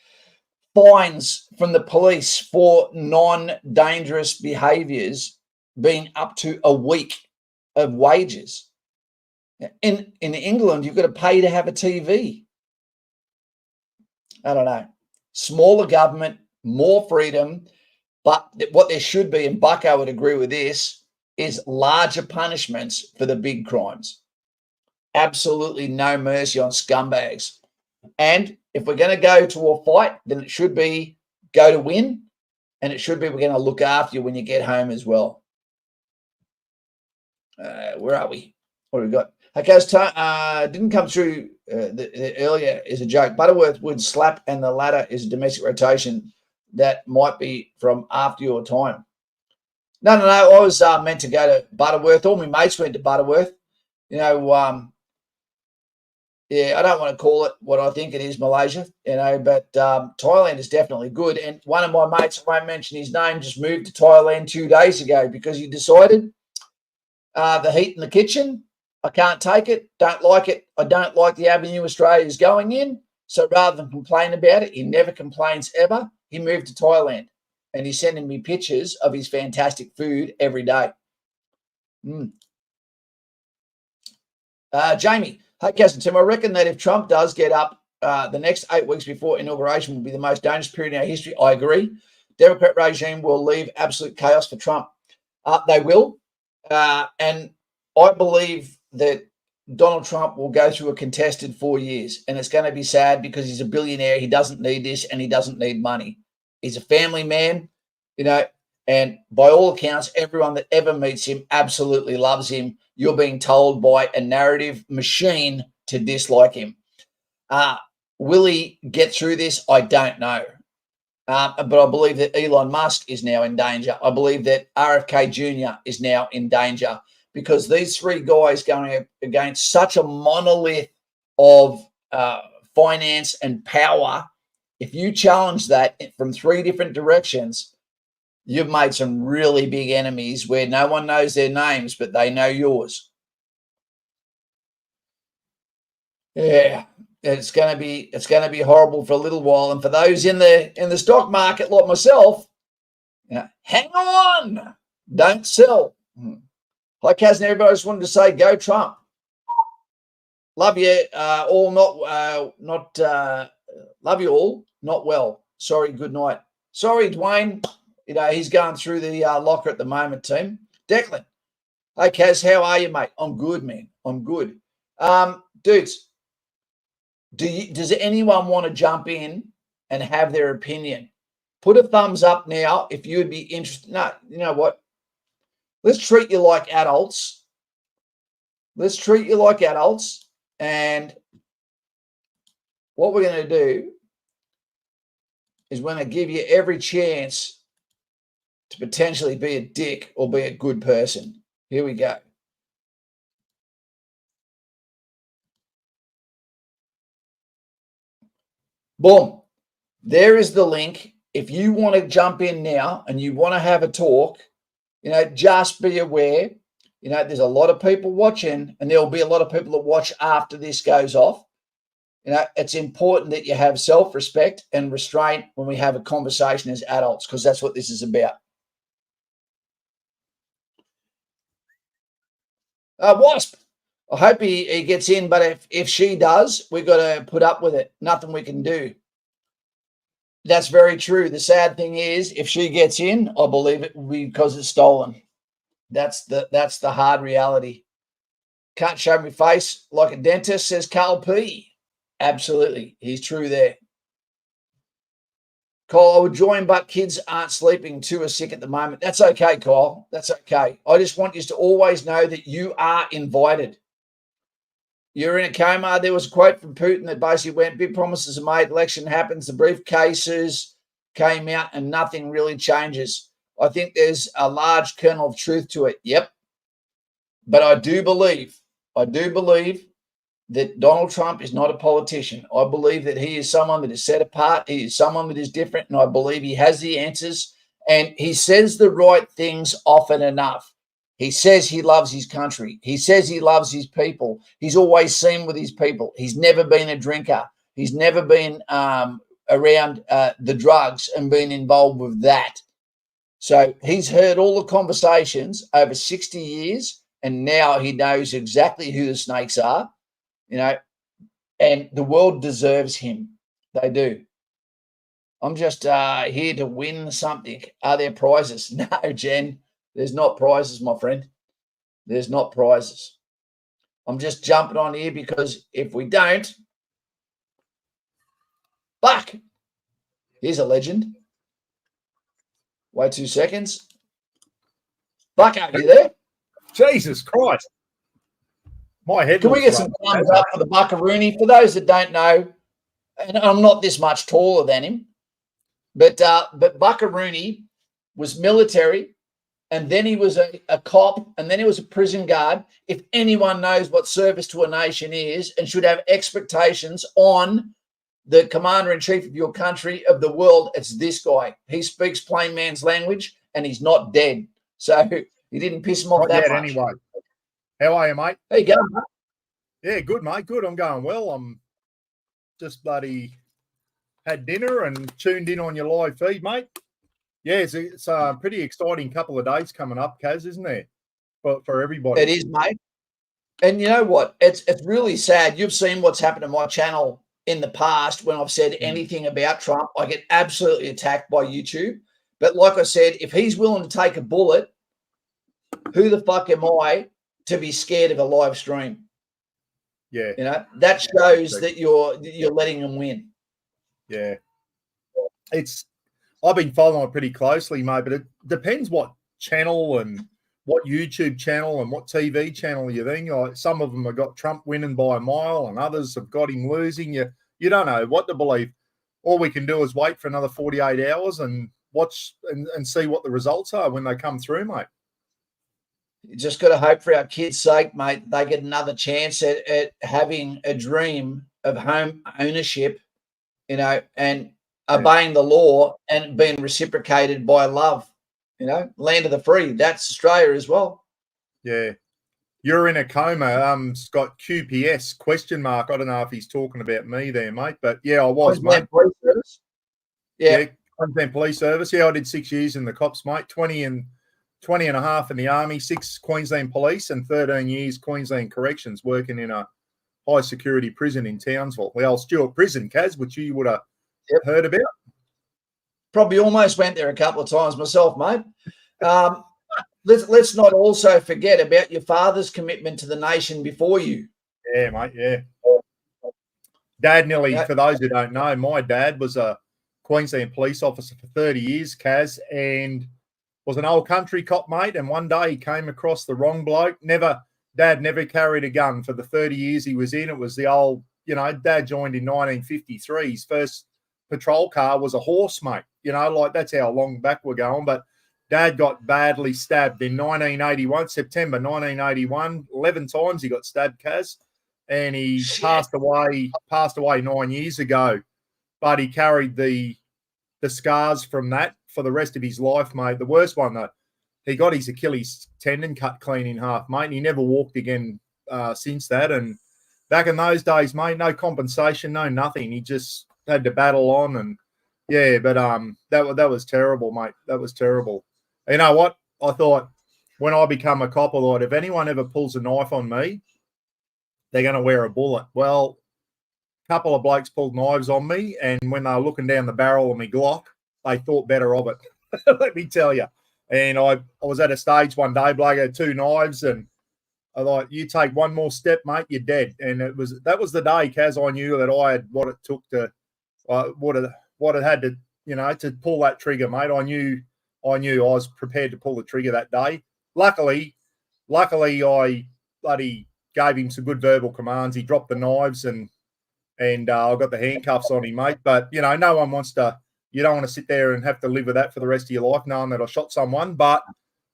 fines from the police for non-dangerous behaviours being up to a week of wages. In England, you've got to pay to have a TV. I don't know. Smaller government, more freedom, but what there should be, and Bucko would agree with this, is larger punishments for the big crimes. Absolutely no mercy on scumbags. And if we're going to go to a fight, then it should be go to win, and it should be we're going to look after you when you get home as well. Where are we? What have we got? Okay, didn't come through the earlier is a joke. Butterworth would slap and the latter is a domestic rotation. That might be from after your time. No. I was meant to go to Butterworth. All my mates went to Butterworth. Yeah, I don't want to call it what I think it is, Malaysia, but Thailand is definitely good. And one of my mates, I won't mention his name, just moved to Thailand 2 days ago because he decided the heat in the kitchen, I can't take it, don't like it. I don't like the avenue Australia is going in. So rather than complain about it, he never complains ever. He moved to Thailand and he's sending me pictures of his fantastic food every day. Jamie, hey, Cousin Tim, I reckon that if Trump does get up, the next 8 weeks before inauguration will be the most dangerous period in our history. I agree. Democrat regime will leave absolute chaos for Trump. They will. And I believe that Donald Trump will go through a contested 4 years, and it's going to be sad because he's a billionaire. He doesn't need this, and he doesn't need money. He's a family man, and by all accounts, everyone that ever meets him absolutely loves him. You're being told by a narrative machine to dislike him. Will he get through this? I don't know. But I believe that Elon Musk is now in danger. I believe that RFK Jr. is now in danger because these three guys going against such a monolith of finance and power, if you challenge that from three different directions, you've made some really big enemies where no one knows their names, but they know yours. Yeah, it's going to be horrible for a little while, and for those in the stock market like myself, hang on, don't sell. Hi, Kaz and everybody. I just wanted to say, go Trump. Love you all. Love you all. Not well. Sorry. Good night. Sorry, Dwayne. He's going through the locker at the moment, team. Declan. Hey, Kaz, how are you, mate? I'm good, man. I'm good. Dudes, does anyone want to jump in and have their opinion? Put a thumbs up now if you would be interested. No, you know what? Let's treat you like adults. And what we're going to do is we're going to give you every chance to potentially be a dick or be a good person. Here we go. Boom. There is the link. If you want to jump in now and you want to have a talk, just be aware, there's a lot of people watching and there'll be a lot of people that watch after this goes off. It's important that you have self-respect and restraint when we have a conversation as adults, because that's what this is about. Wasp, I hope he gets in, but if she does, we've got to put up with it. Nothing we can do. That's very true. The sad thing is, if she gets in, I believe it will be because it's stolen. That's the hard reality. Can't show me face like a dentist, says Carl P. Absolutely. He's true there. Kyle, I would join, but kids aren't sleeping. Two are sick at the moment. That's okay, Kyle. That's okay. I just want you to always know that you are invited. You're in a coma. There was a quote from Putin that basically went, big promises are made, election happens, the briefcases came out and nothing really changes. I think there's a large kernel of truth to it. Yep. But I do believe that Donald Trump is not a politician. I believe that he is someone that is set apart. He is someone that is different, and I believe he has the answers. And he says the right things often enough. He says he loves his country. He says he loves his people. He's always seen with his people. He's never been a drinker. He's never been around the drugs and been involved with that. So he's heard all the conversations over 60 years, and now he knows exactly who the snakes are, and the world deserves him. They do. I'm just here to win something. Are there prizes? No, Jen, there's not prizes, my friend. There's not prizes. I'm just jumping on here because if we don't, Buck, here's a legend. Wait 2 seconds. Buck, are you there? Jesus Christ. My head. Can we get some thumbs up for the Buckaroonie? For those that don't know, and I'm not this much taller than him, but Buckaroonie was military, and then he was a cop, and then he was a prison guard. If anyone knows what service to a nation is and should have expectations on the commander-in-chief of your country, of the world, it's this guy. He speaks plain man's language, and he's not dead. So he didn't piss him off not that yet, much. anyway. How are you, mate? There you go, mate. Yeah, good, mate. Good. I'm going well. I'm just bloody had dinner and tuned in on your live feed, mate. Yeah, it's a pretty exciting couple of days coming up, Kaz, isn't there? For everybody. It is, mate. And you know what? It's really sad. You've seen what's happened to my channel in the past when I've said anything about Trump. I get absolutely attacked by YouTube. But like I said, if he's willing to take a bullet, who the fuck am I to be scared of a live stream? Yeah. That shows that you're letting him win. Yeah. I've been following it pretty closely, mate, but it depends what channel and what YouTube channel and what TV channel you're in. Like some of them have got Trump winning by a mile and others have got him losing. You don't know what to believe. All we can do is wait for another 48 hours and watch and see what the results are when they come through, mate. You just got to hope for our kids' sake, mate, they get another chance at having a dream of home ownership, and obeying the law and being reciprocated by love, land of the free. That's Australia as well. Yeah. You're in a coma. It's got QPS question mark. I don't know if he's talking about me there, mate, but yeah, I was, mate. Police service. Yeah. Queensland Police Service. Yeah, I did 6 years in the cops, mate. 20 and a half in the Army, 6 Queensland Police, and 13 years Queensland Corrections, working in a high security prison in Townsville, the old Stewart Prison, Kaz, which you would have heard about. Probably almost went there a couple of times myself, mate. Let's not also forget about your father's commitment to the nation before you. Yeah, mate, yeah. Dad for those who don't know, my dad was a Queensland police officer for 30 years, Kaz, and was an old country cop, mate, and one day he came across the wrong bloke. Dad never carried a gun for the 30 years he was in. It was the old, Dad joined in 1953. His first patrol car was a horse, mate. That's how long back we're going. But Dad got badly stabbed in 1981, September 1981. 11 times he got stabbed, Kaz, and he passed away 9 years ago. But he carried the scars from that for the rest of his life, mate. The worst one, though, he got his Achilles tendon cut clean in half, mate, and he never walked again since that. And back in those days, mate, no compensation, no nothing. He just had to battle on. And, yeah, but that was terrible, mate. That was terrible. You know what? I thought when I become a cop, I thought if anyone ever pulls a knife on me, they're going to wear a bullet. Well, a couple of blokes pulled knives on me, and when they were looking down the barrel of my Glock, they thought better of it. Let me tell you. And I was at a stage one day, bloke had 2 knives, and I thought, you take one more step, mate, you're dead. And that was the day, Kaz, I knew that I had what it took to, what it had to, to pull that trigger, mate. I knew I was prepared to pull the trigger that day. Luckily, I bloody gave him some good verbal commands. He dropped the knives, and I got the handcuffs on him, mate. But, no one wants to. You don't want to sit there and have to live with that for the rest of your life, knowing that I shot someone. But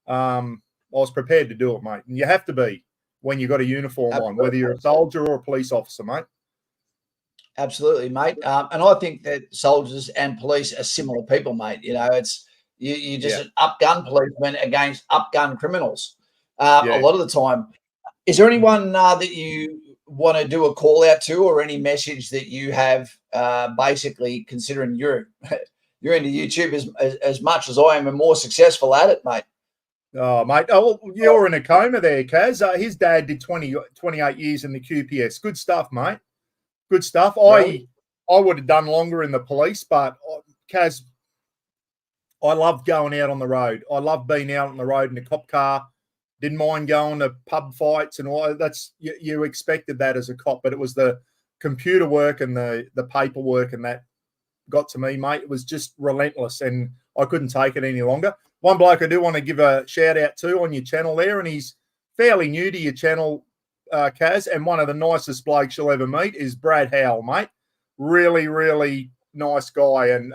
I was prepared to do it, mate. And you have to be when you've got a uniform on, whether you're a soldier or a police officer, mate. Absolutely, mate. And I think that soldiers and police are similar people, mate. You know, it's you just an up-gun policeman against up-gun criminals a lot of the time. Is there anyone that you want to do a call out to, or any message that you have, basically considering you're into YouTube as much as I am and more successful at it, mate? Oh, mate. Oh, well, you're in a coma there, Kaz. His dad did 28 years in the QPS. Good stuff, mate. Good stuff. Really? I would have done longer in the police, but Kaz, I love going out on the road. I love being out on the road in a cop car. Didn't mind going to pub fights and all. That's you expected that as a cop, but it was the computer work and the paperwork and that got to me, mate. It was just relentless, and I couldn't take it any longer. One bloke I do want to give a shout out to on your channel there, and he's fairly new to your channel, Kaz, and one of the nicest blokes you'll ever meet is Brad Howell, mate. Really, really nice guy, and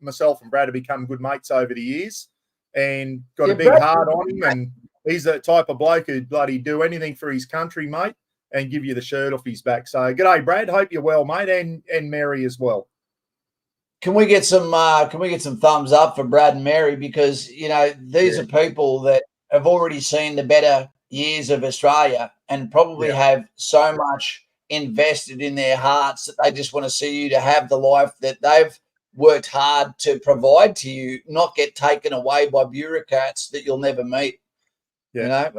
myself and Brad have become good mates over the years, and got a big heart on him, and he's the type of bloke who'd bloody do anything for his country, mate, and give you the shirt off his back. So, g'day, Brad. Hope you're well, mate, and Mary as well. Can we get some thumbs up for Brad and Mary, because you know these are people that have already seen the better years of Australia and probably have so much invested in their hearts that they just want to see you to have the life that they've worked hard to provide to you, not get taken away by bureaucrats that you'll never meet. You know,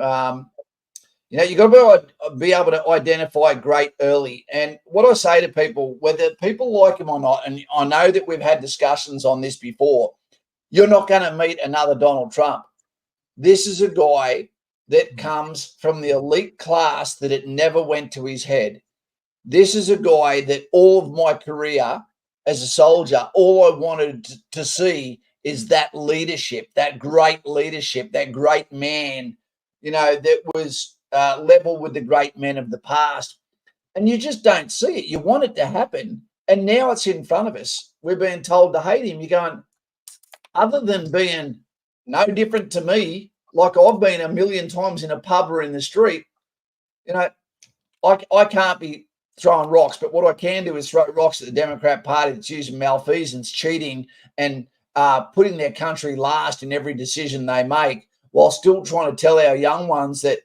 you've got to be able to identify great early. And what I say to people, whether people like him or not, and I know that we've had discussions on this before, you're not going to meet another Donald Trump. This is a guy that comes from the elite class that it never went to his head. This is a guy that all of my career as a soldier, all I wanted to see is that leadership, that great leadership, that great man, you know, that was level with the great men of the past. And you just don't see it. You want it to happen. And now it's in front of us. We're being told to hate him. You're going, other than being no different to me, like I've been a million times in a pub or in the street, you know, I can't be throwing rocks, but what I can do is throw rocks at the Democrat Party that's using malfeasance, cheating, and putting their country last in every decision they make, while still trying to tell our young ones that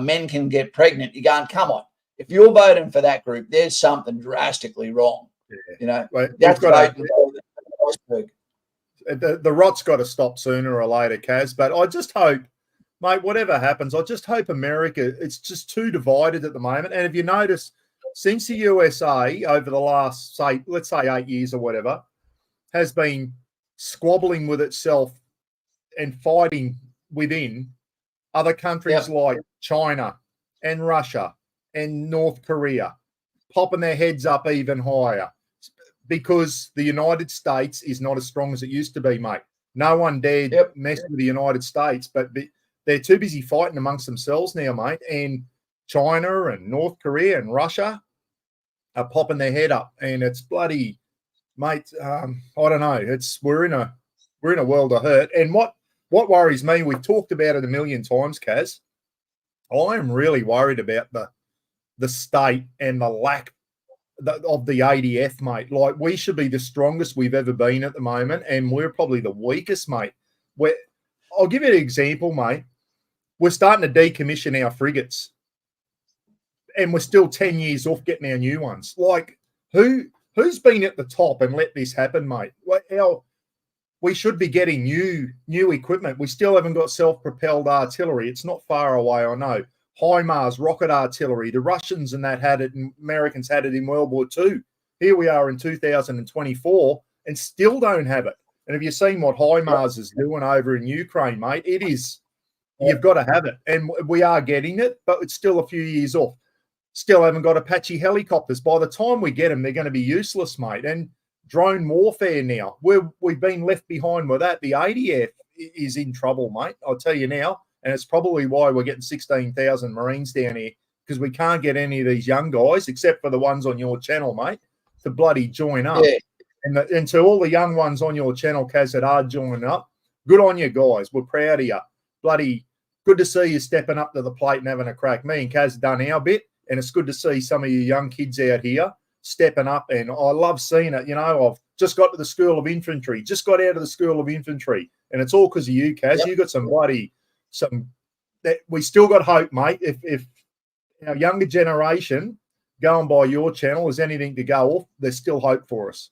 men can get pregnant. You're going, come on. If you're voting for that group, there's something drastically wrong. You know, that's voting for the iceberg. The rot's got to stop sooner or later, Kaz. But I just hope, mate, whatever happens, I just hope America, it's just too divided at the moment. And if you notice, since the USA over the last, say, let's say 8 years or whatever, has been squabbling with itself and fighting within other countries like China and Russia and North Korea, popping their heads up even higher, because the United States is not as strong as it used to be, mate. No one dared mess with the United States, but they're too busy fighting amongst themselves now, mate. And China and North Korea and Russia are popping their head up, and it's bloody, mate. I don't know. We're in a world of hurt. And what worries me, we've talked about it a million times, Kaz. I am really worried about the state and the lack of the ADF, mate. Like, we should be the strongest we've ever been at the moment, and we're probably the weakest, mate. I'll give you an example, mate. We're starting to decommission our frigates, and we're still 10 years off getting our new ones. Like, who's been at the top and let this happen, mate? We should be getting new equipment. We still haven't got self-propelled artillery. It's not far away, I know. HIMARS, rocket artillery. The Russians and that had it, and Americans had it in World War II. Here we are in 2024 and still don't have it. And have you seen what HIMARS is doing over in Ukraine, mate? It is, you've got to have it. And we are getting it, but it's still a few years off. Still haven't got Apache helicopters. By the time we get them, they're going to be useless, mate. And drone warfare now, we've been left behind with that. The ADF is in trouble, mate. I'll tell you now. And it's probably why we're getting 16,000 Marines down here, because we can't get any of these young guys, except for the ones on your channel, mate, to bloody join up. Yeah. And to all the young ones on your channel, Kaz, that are joining up, good on you guys. We're proud of you. Bloody good to see you stepping up to the plate and having a crack. Me and Kaz done our bit, and it's good to see some of you young kids out here stepping up. And I love seeing it. You know, I've just got to the School of Infantry, just got out of the School of Infantry, and it's all because of you, Kaz. Yep. You got we still got hope, mate. If our younger generation going by your channel is anything to go off, there's still hope for us.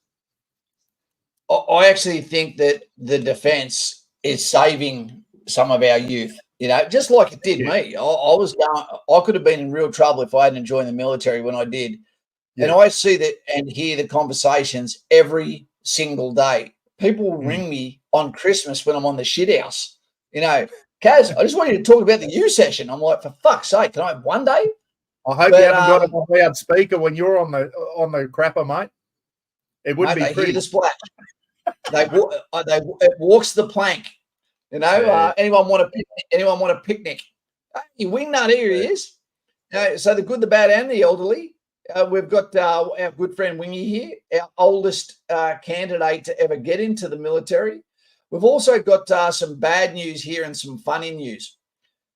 I actually think that the defence is saving some of our youth. You know, just like it did me. I could have been in real trouble if I hadn't joined the military when I did. Yeah. And I see that and hear the conversations every single day. People will ring me on Christmas when I'm on the shit house. You know, Kaz, I just want you to talk about the U session. I'm like, for fuck's sake, can I have one day? I hope you haven't got it on loudspeaker when you're on the crapper, mate. It wouldn't be pretty. Hear the splash. It walks the plank. You know, yeah. Anyone want a picnic? Hey, wingnut, here he is. So the good, the bad, and the elderly. We've got our good friend Wingy here, our oldest candidate to ever get into the military. We've also got some bad news here and some funny news.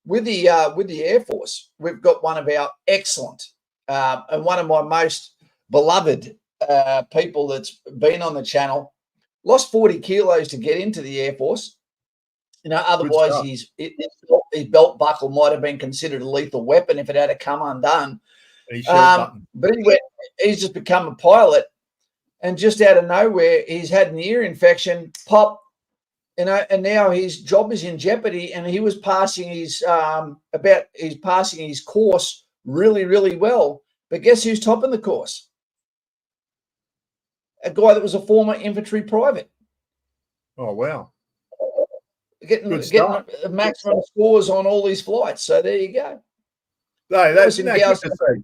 With the Air Force, we've got one of our excellent and one of my most beloved people that's been on the channel, lost 40 kilos to get into the Air Force. You know, otherwise his belt buckle might have been considered a lethal weapon if it had come undone. But anyway, he's just become a pilot, and just out of nowhere, he's had an ear infection pop. You know, and now his job is in jeopardy, and he was passing his course really, really well. But guess who's topping the course? A guy that was a former infantry private. Oh, wow. Getting maximum scores on all these flights. So there you go. No, that's good to see.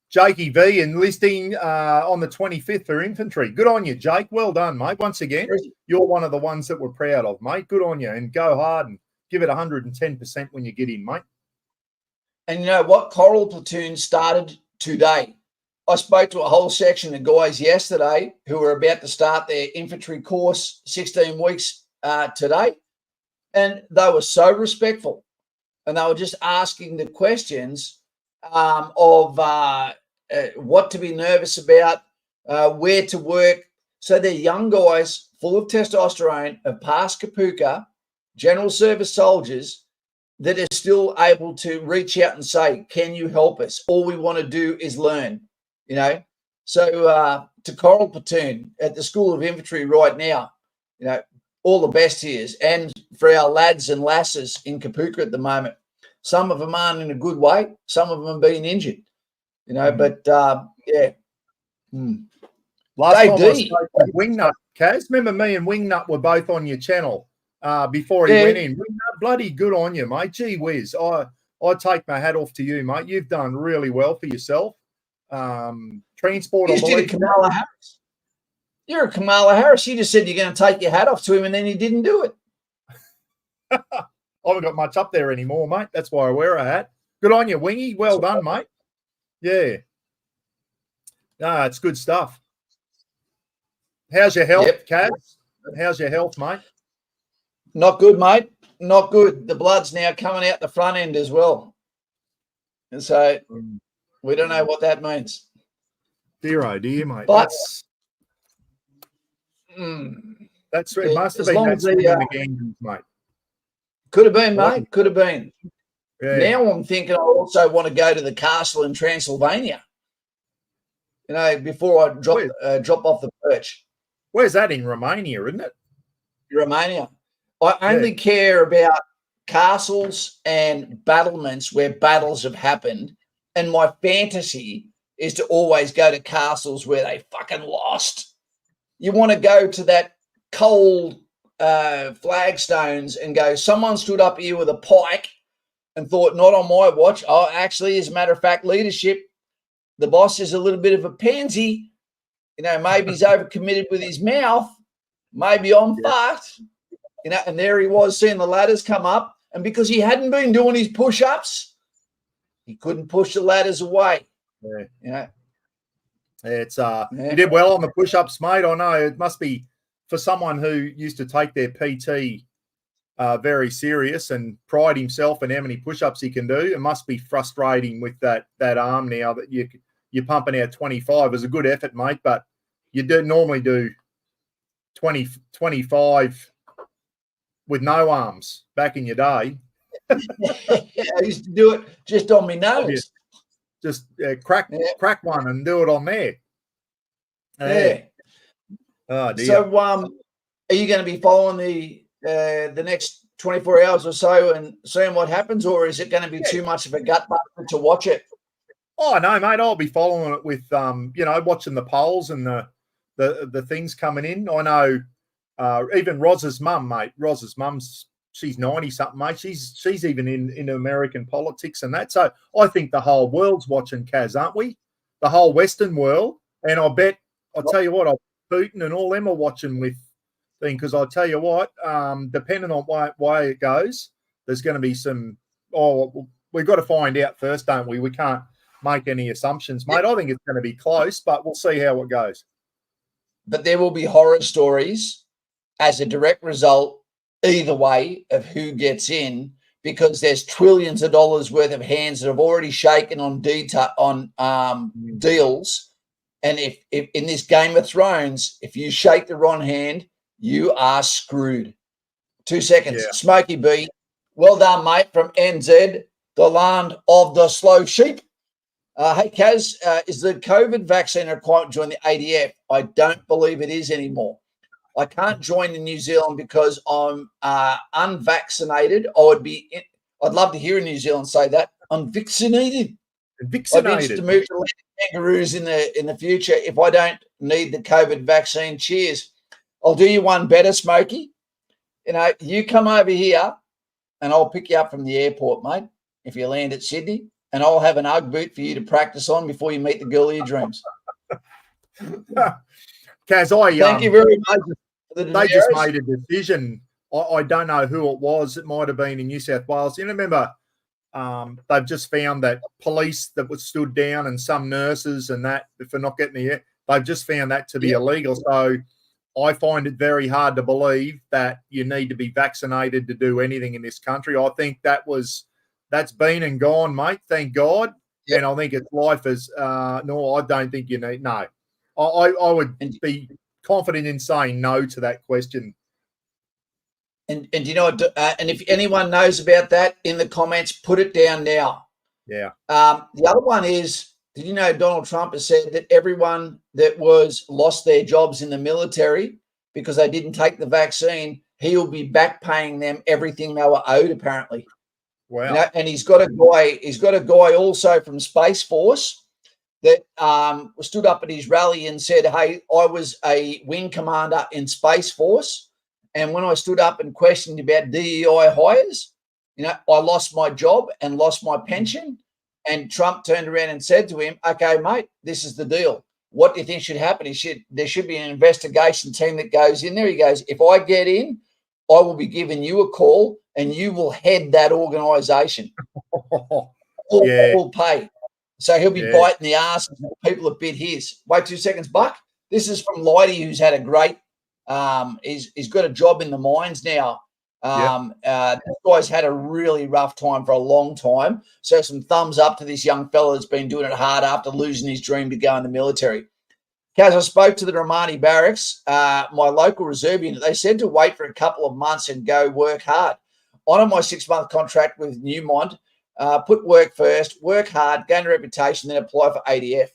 Jakey V enlisting on the 25th for infantry. Good on you, Jake. Well done, mate. Once again, you're one of the ones that we're proud of, mate. Good on you, and go hard and give it 110% when you get in, mate. And you know what? Coral Platoon started today. I spoke to a whole section of guys yesterday who were about to start their infantry course 16 weeks today, and they were so respectful, and they were just asking the questions of what to be nervous about, where to work. So they're young guys full of testosterone, have passed Kapuka, general service soldiers that are still able to reach out and say, can you help us? All we want to do is learn, you know. So to Coral Platoon at the School of Infantry right now, you know, all the best here. And for our lads and lasses in Kapuka at the moment, some of them aren't in a good way. Some of them have been injured, you know, but yeah. Last time I spoke with Wingnut, Kaz, remember me and Wingnut were both on your channel before he went in. Wingnut, bloody good on you, mate. Gee whiz. I take my hat off to you, mate. You've done really well for yourself. Transport. You did a Kamala Harris. You're a Kamala Harris. You just said you're going to take your hat off to him, and then you didn't do it. I haven't got much up there anymore, mate. That's why I wear a hat. Good on you, Wingy. Well done, mate. Yeah. No, it's good stuff. How's your health, Kaz? How's your health, mate? Not good, mate. Not good. The blood's now coming out the front end as well. And so we don't know what that means. Dear, oh dear, mate. But, that's it must have been the gangrene, mate. Could have been, mate. Could have been. Yeah. Now I'm thinking I also want to go to the castle in Transylvania. You know, before I drop off the perch. Where's that? In Romania, isn't it? Romania. I only care about castles and battlements where battles have happened. And my fantasy is to always go to castles where they fucking lost. You want to go to that cold flagstones and go, someone stood up here with a pike and thought, not on my watch. Oh, actually, as a matter of fact, leadership, the boss is a little bit of a pansy. You know, maybe he's overcommitted with his mouth. Maybe I'm fucked. You know, and there he was seeing the ladders come up. And because he hadn't been doing his push-ups, he couldn't push the ladders away. Yeah. You know, it's you did well on the push-ups, mate. I know it must be for someone who used to take their PT very serious and pride himself in how many push-ups he can do. It must be frustrating with that arm now that you're pumping out 25. It was a good effort, mate, but you do normally do 20, 25 with no arms back in your day. I used to do it just on my nose. Just crack one and do it on there. Yeah. Oh dear. So, are you going to be following the next 24 hours or so and seeing what happens, or is it going to be too much of a gut buster to watch it? Oh no, mate! I'll be following it with watching the polls and the things coming in. I know even Roz's mum, mate. Roz's mum's she's 90 something, mate. She's even in American politics and that. So I think the whole world's watching, Kaz, aren't we? The whole Western world, and I'll tell you what, Putin and all them are watching with thing, because I'll tell you what, depending on way it goes, there's going to be some. Oh, we've got to find out first, don't we? We can't make any assumptions, mate. I think it's going to be close, but we'll see how it goes. But there will be horror stories as a direct result either way of who gets in, because there's trillions of dollars worth of hands that have already shaken on deals. And if in this Game of Thrones, if you shake the wrong hand, you are screwed. 2 seconds. Yeah. Smokey B, well done, mate, from NZ, the land of the slow sheep. Hey, Kaz, is the COVID vaccine required to join the ADF? I don't believe it is anymore. I can't join in New Zealand because I'm unvaccinated. I'd love to hear in New Zealand say that. I'm vaccinated. I'd be interested to move to kangaroos in the future if I don't need the COVID vaccine. Cheers. I'll do you one better, Smokey. You come over here and I'll pick you up from the airport, mate, if you land at Sydney, and I'll have an Ugg boot for you to practice on before you meet the girl of your dreams. Kaz, thank you very much. They just made a decision. I don't know who it was. It might have been in New South Wales. You remember they've just found that police that was stood down and some nurses and that for not getting the air, they've just found that to be illegal. So I find it very hard to believe that you need to be vaccinated to do anything in this country. I think that's been and gone, mate. Thank God. Yep. And I think it's life as no, I don't think you need. No, I would be confident in saying no to that question. And you know, and if anyone knows about that in the comments, put it down now. Yeah. The other one is, did you know Donald Trump has said that everyone that lost their jobs in the military because they didn't take the vaccine, he will be back paying them everything they were owed, apparently. Wow. And he's got a guy also from Space Force that stood up at his rally and said, hey, I was a wing commander in Space Force, and when I stood up and questioned about DEI hires, I lost my job and lost my pension. And Trump turned around and said to him, okay, mate, this is the deal. What do you think should happen? There should be an investigation team that goes in there. He goes, if I get in, I will be giving you a call and you will head that organisation. Full pay. So he'll be biting the arse of the people that bid his. Wait 2 seconds, Buck. This is from Lighty, who's had a great he's got a job in the mines now. This guy's had a really rough time for a long time. So some thumbs up to this young fella that's been doing it hard after losing his dream to go in the military. Kaz, I spoke to the Romani Barracks, my local reserve unit. They said to wait for a couple of months and go work hard. Honour my 6-month contract with Newmont, put work first, work hard, gain a reputation, then apply for ADF.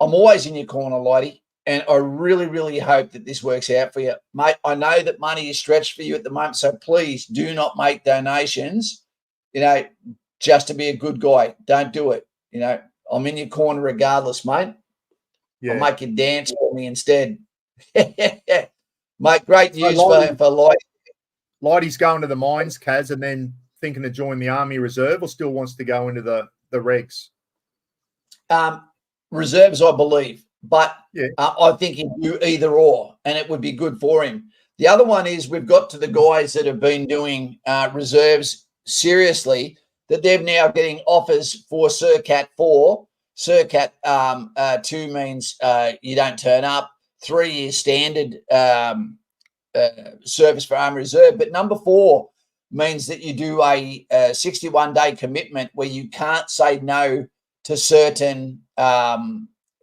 I'm always in your corner, Lighty, and I really, really hope that this works out for you. Mate, I know that money is stretched for you at the moment, so please do not make donations, just to be a good guy. Don't do it. I'm in your corner regardless, mate. I'll make you dance for me instead. Mate, great news for Lighty. Lighty's going to the mines, Kaz, and then thinking to join the Army Reserve, or still wants to go into the regs? Reserves, I believe. But I think he'd do either or, and it would be good for him. The other one is we've got to the guys that have been doing reserves seriously, that they're now getting offers for SIRCAT 4. SIRCAT 2 means you don't turn up. 3 is standard service for Army Reserve. But number 4 means that you do a 61-day commitment where you can't say no to certain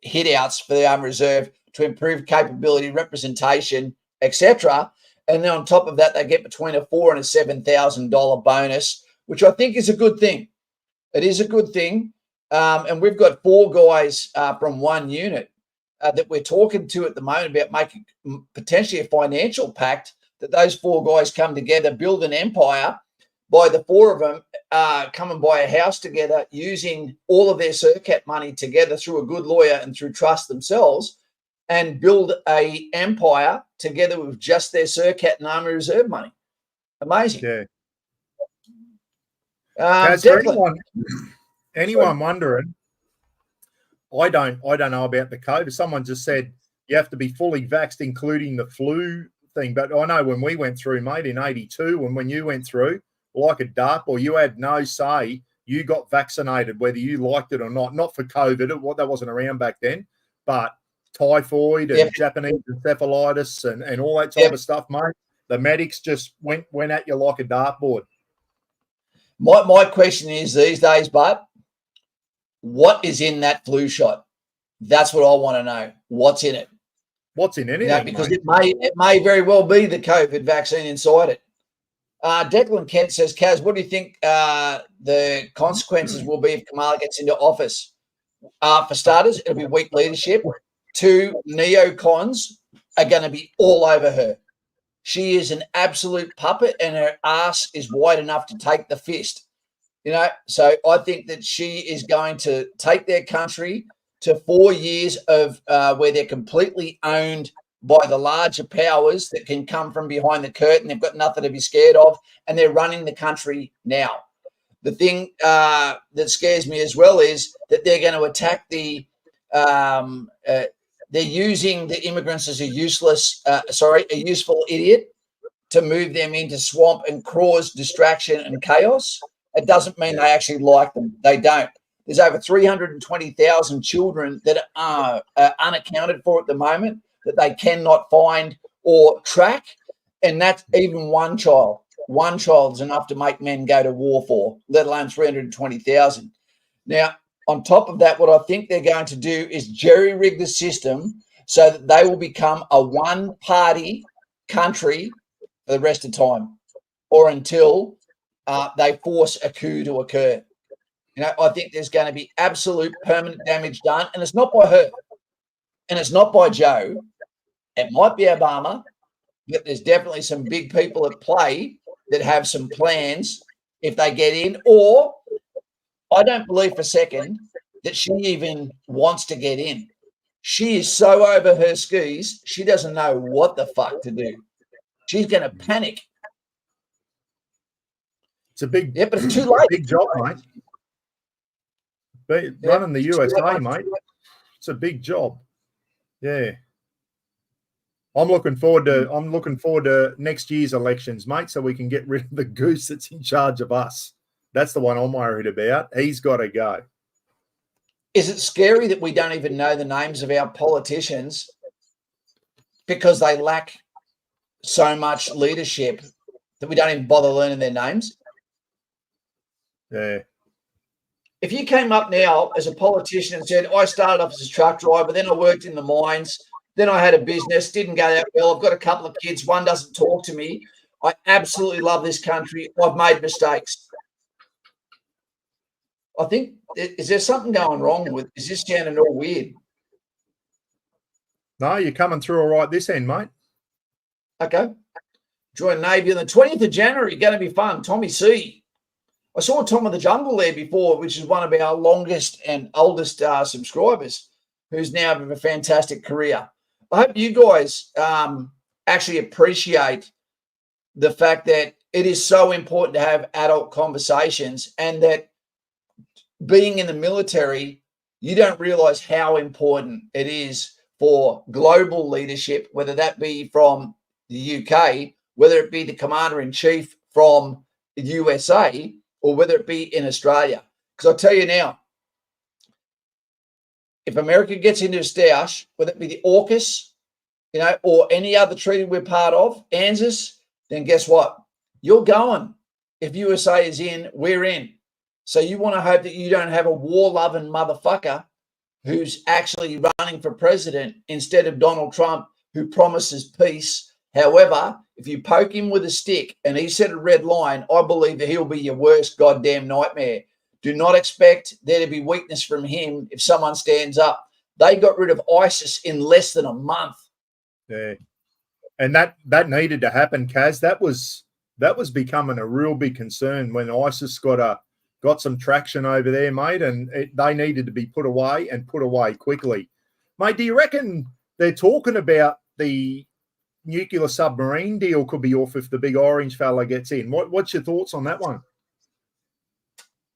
hit outs for the Army Reserve to improve capability, representation, etc. And then on top of that, they get between a $4,000 and a $7,000 bonus, which I think is a good thing. It is a good thing. And we've got 4 guys from one unit that we're talking to at the moment about making potentially a financial pact, that those 4 guys come together, build an empire by the 4 of them come and buy a house together using all of their CERCAT money together through a good lawyer and through trust themselves, and build a empire together with just their CERCAT and Army Reserve money. Amazing. Yeah. Anyone wondering, I don't know about the COVID. Someone just said you have to be fully vaxxed, including the flu thing. But I know when we went through, mate, in 82, and when you went through, like a dartboard, you had no say. You got vaccinated, whether you liked it or not. Not for COVID, that wasn't around back then, but typhoid and Japanese encephalitis and all that type of stuff, mate. The medics just went at you like a dartboard. My question is these days, but what is in that flu shot? That's what I want to know. What's in it? What's in anything? Because it may very well be the COVID vaccine inside it. Declan Kent says, Kaz, what do you think the consequences will be if Kamala gets into office? For starters, it'll be weak leadership. 2, neocons are going to be all over her. She is an absolute puppet, and her ass is wide enough to take the fist. So I think that she is going to take their country to 4 years of where they're completely owned by the larger powers that can come from behind the curtain. They've got nothing to be scared of, and they're running the country now. The thing that scares me as well is that they're going to attack they're using the immigrants as a useful idiot to move them into swamp and cause distraction and chaos. It doesn't mean they actually like them. They don't. There's over 320,000 children that are unaccounted for at the moment that they cannot find or track. And that's even one child. One child is enough to make men go to war for, let alone 320,000. Now, on top of that, what I think they're going to do is jerry-rig the system so that they will become a one-party country for the rest of time, or until they force a coup to occur. I think there's going to be absolute permanent damage done, and it's not by her, and it's not by Joe. It might be Obama, but there's definitely some big people at play that have some plans if they get in, or I don't believe for a second that she even wants to get in. She is so over her skis, she doesn't know what the fuck to do. She's going to panic. It's a big, but it's too late. Big job, mate. Running the USA, mate. It's a big job. Yeah. I'm looking forward to next year's elections, mate, so we can get rid of the goose that's in charge of us. That's the one I'm worried about. He's got to go. Is it scary that we don't even know the names of our politicians because they lack so much leadership that we don't even bother learning their names? Yeah. If you came up now as a politician and said, I started off as a truck driver, then I worked in the mines, then I had a business, didn't go that well, I've got a couple of kids, one doesn't talk to me, I absolutely love this country, I've made mistakes. I think, is there something going wrong with, is this sounding all weird? No, you're coming through all right this end, mate. Okay. Join Navy on the 20th of January, going to be fun. Tommy C. I saw Tom of the Jungle there before, which is one of our longest and oldest subscribers, who's now having a fantastic career. I hope you guys actually appreciate the fact that it is so important to have adult conversations, and that being in the military, you don't realize how important it is for global leadership, whether that be from the UK, whether it be the commander-in-chief from the USA, or whether it be in Australia. Because I'll tell you now, if America gets into a stoush, whether it be the AUKUS or any other treaty we're part of, ANZUS, then guess what? You're going. If USA is in, we're in. So you want to hope that you don't have a war-loving motherfucker who's actually running for president instead of Donald Trump, who promises peace. However, if you poke him with a stick and he set a red line, I believe that he'll be your worst goddamn nightmare. Do not expect there to be weakness from him if someone stands up. They got rid of ISIS in less than a month. Yeah. And that needed to happen, Kaz. That was becoming a real big concern when ISIS got some traction over there, mate, and they needed to be put away and put away quickly. Mate, do you reckon they're talking about the nuclear submarine deal could be off if the big orange fella gets in? What's your thoughts on that one?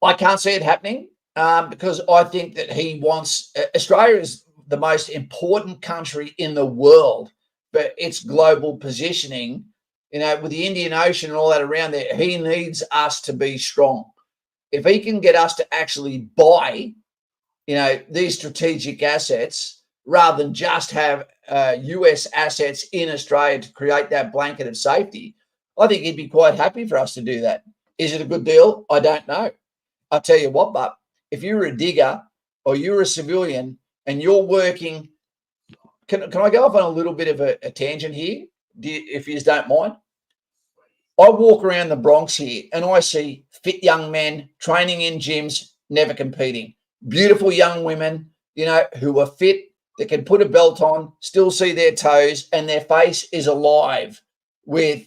I can't see it happening because I think that he wants Australia is the most important country in the world, but its global positioning, with the Indian Ocean and all that around there, he needs us to be strong. If he can get us to actually buy, these strategic assets rather than just have US assets in Australia to create that blanket of safety, I think he'd be quite happy for us to do that. Is it a good deal? I don't know. I'll tell you what, but if you're a digger or you're a civilian and you're working, can I go off on a little bit of a tangent here, if you don't mind? I walk around the Bronx here and I see fit young men training in gyms, never competing. Beautiful young women, who are fit, that can put a belt on, still see their toes, and their face is alive with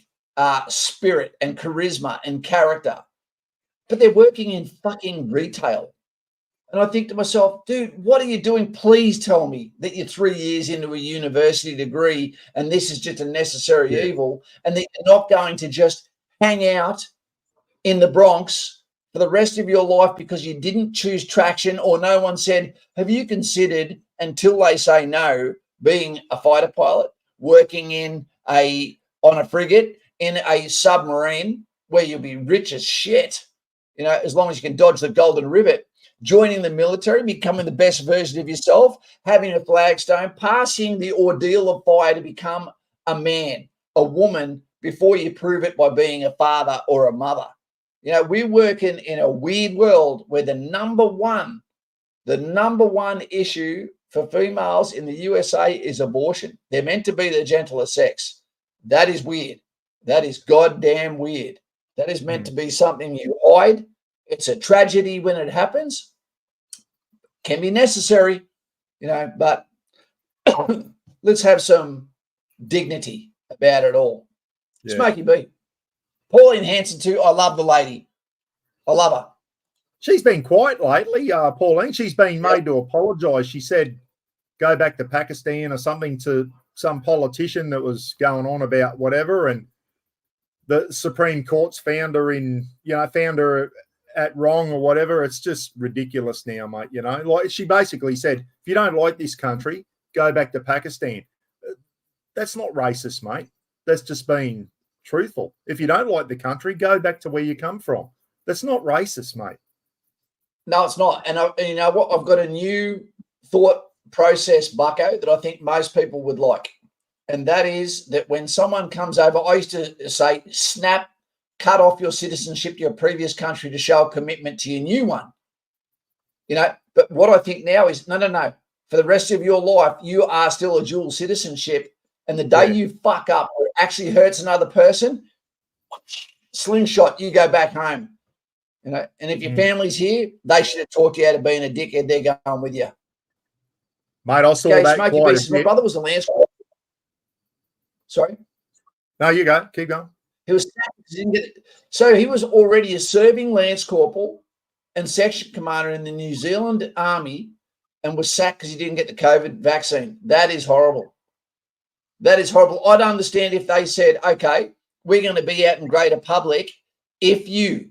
spirit and charisma and character. But they're working in fucking retail. And I think to myself, dude, what are you doing? Please tell me that you're 3 years into a university degree and this is just a necessary evil and that you're not going to just hang out in the Bronx for the rest of your life because you didn't choose traction or no one said, have you considered, until they say no, being a fighter pilot, working on a frigate, in a submarine where you'll be rich as shit, as long as you can dodge the golden rivet, joining the military, becoming the best version of yourself, having a flagstone, passing the ordeal of fire to become a man, a woman, before you prove it by being a father or a mother. We're working in a weird world where the number one issue for females in the USA is abortion. They're meant to be the gentler sex. That is weird. That is goddamn weird. That is meant to be something you hide. It's a tragedy when it happens. Can be necessary, but let's have some dignity about it all. Yeah. Smokey B. Pauline Hanson too. I love the lady. I love her. She's been quiet lately, Pauline. She's been made to apologise. She said go back to Pakistan or something to some politician that was going on about whatever, and the Supreme Court's found her at wrong or whatever. It's just ridiculous now, mate. Like she basically said, if you don't like this country, go back to Pakistan. That's not racist, mate. That's just being truthful. If you don't like the country, go back to where you come from. That's not racist, mate. No, it's not. And you know what? I've got a new thought process, Bucko, that I think most people would like. And that is that when someone comes over, I used to say, cut off your citizenship to your previous country to show a commitment to your new one. But what I think now is, no. For the rest of your life, you are still a dual citizenship. And the day you fuck up or it actually hurts another person, slingshot, you go back home. And if your family's here, they should have taught you how to be a dickhead. They're going with you. Mate, I saw that Smokey quite my brother was a lance corporal. Sorry? No, you go. Keep going. He was so he was already a serving lance corporal and section commander in the New Zealand Army and was sacked because he didn't get the COVID vaccine. That is horrible. That is horrible. I'd understand if they said, okay, we're going to be out in greater public. If you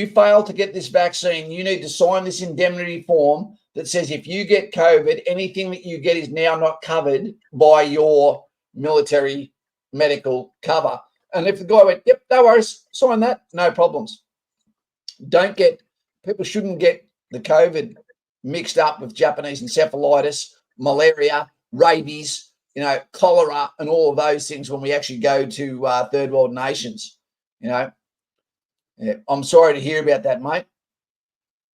fail to get this vaccine, you need to sign this indemnity form that says if you get COVID, anything that you get is now not covered by your military medical cover. And if the guy went, yep, no worries, sign that, no problems. People shouldn't get the COVID mixed up with Japanese encephalitis, malaria, rabies, cholera and all of those things when we actually go to third world nations. Yeah, I'm sorry to hear about that, mate.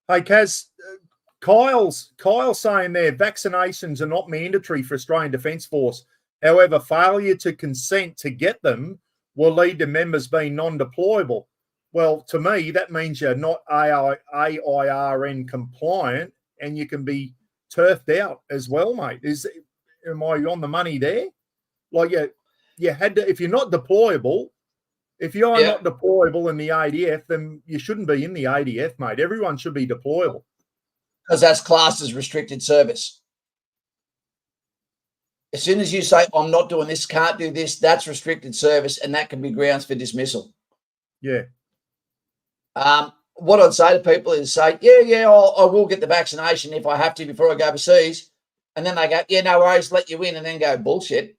Hey, Kaz, Kyle's saying there vaccinations are not mandatory for Australian Defence Force. However, failure to consent to get them will lead to members being non-deployable. Well, to me, that means you're not AIRN compliant and you can be turfed out as well, mate. Am I on the money there? Like you had to, if you're not deployable, if you are not deployable in the ADF, then you shouldn't be in the ADF, mate. Everyone should be deployable. Because that's classed as restricted service. As soon as you say, I'm not doing this, can't do this, that's restricted service, and that can be grounds for dismissal. Yeah. What I'd say to people is say, I will get the vaccination if I have to before I go overseas. And then they go, no worries, let you in, and then go, bullshit.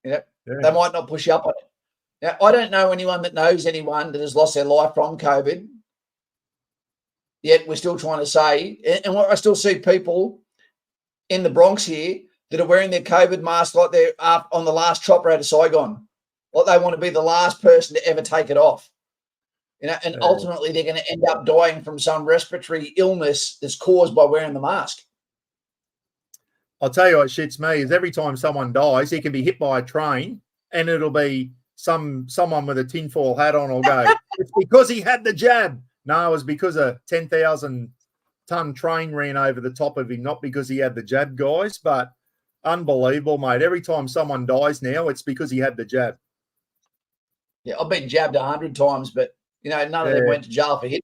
They might not push you up on it. Now, I don't know anyone that knows anyone that has lost their life from COVID, yet we're still trying to say, and I still see people in the Bronx here that are wearing their COVID mask like they're up on the last chopper out of Saigon. Like they want to be the last person to ever take it off. And ultimately they're going to end up dying from some respiratory illness that's caused by wearing the mask. I'll tell you what shits me is every time someone dies, he can be hit by a train and it'll be someone with a tinfoil hat on will go, it's because he had the jab. No, it was because a 10,000-ton train ran over the top of him, not because he had the jab, guys. But unbelievable, mate. Every time someone dies now, it's because he had the jab. Yeah, I've been jabbed 100 times, but, none of them went to jail for hitting.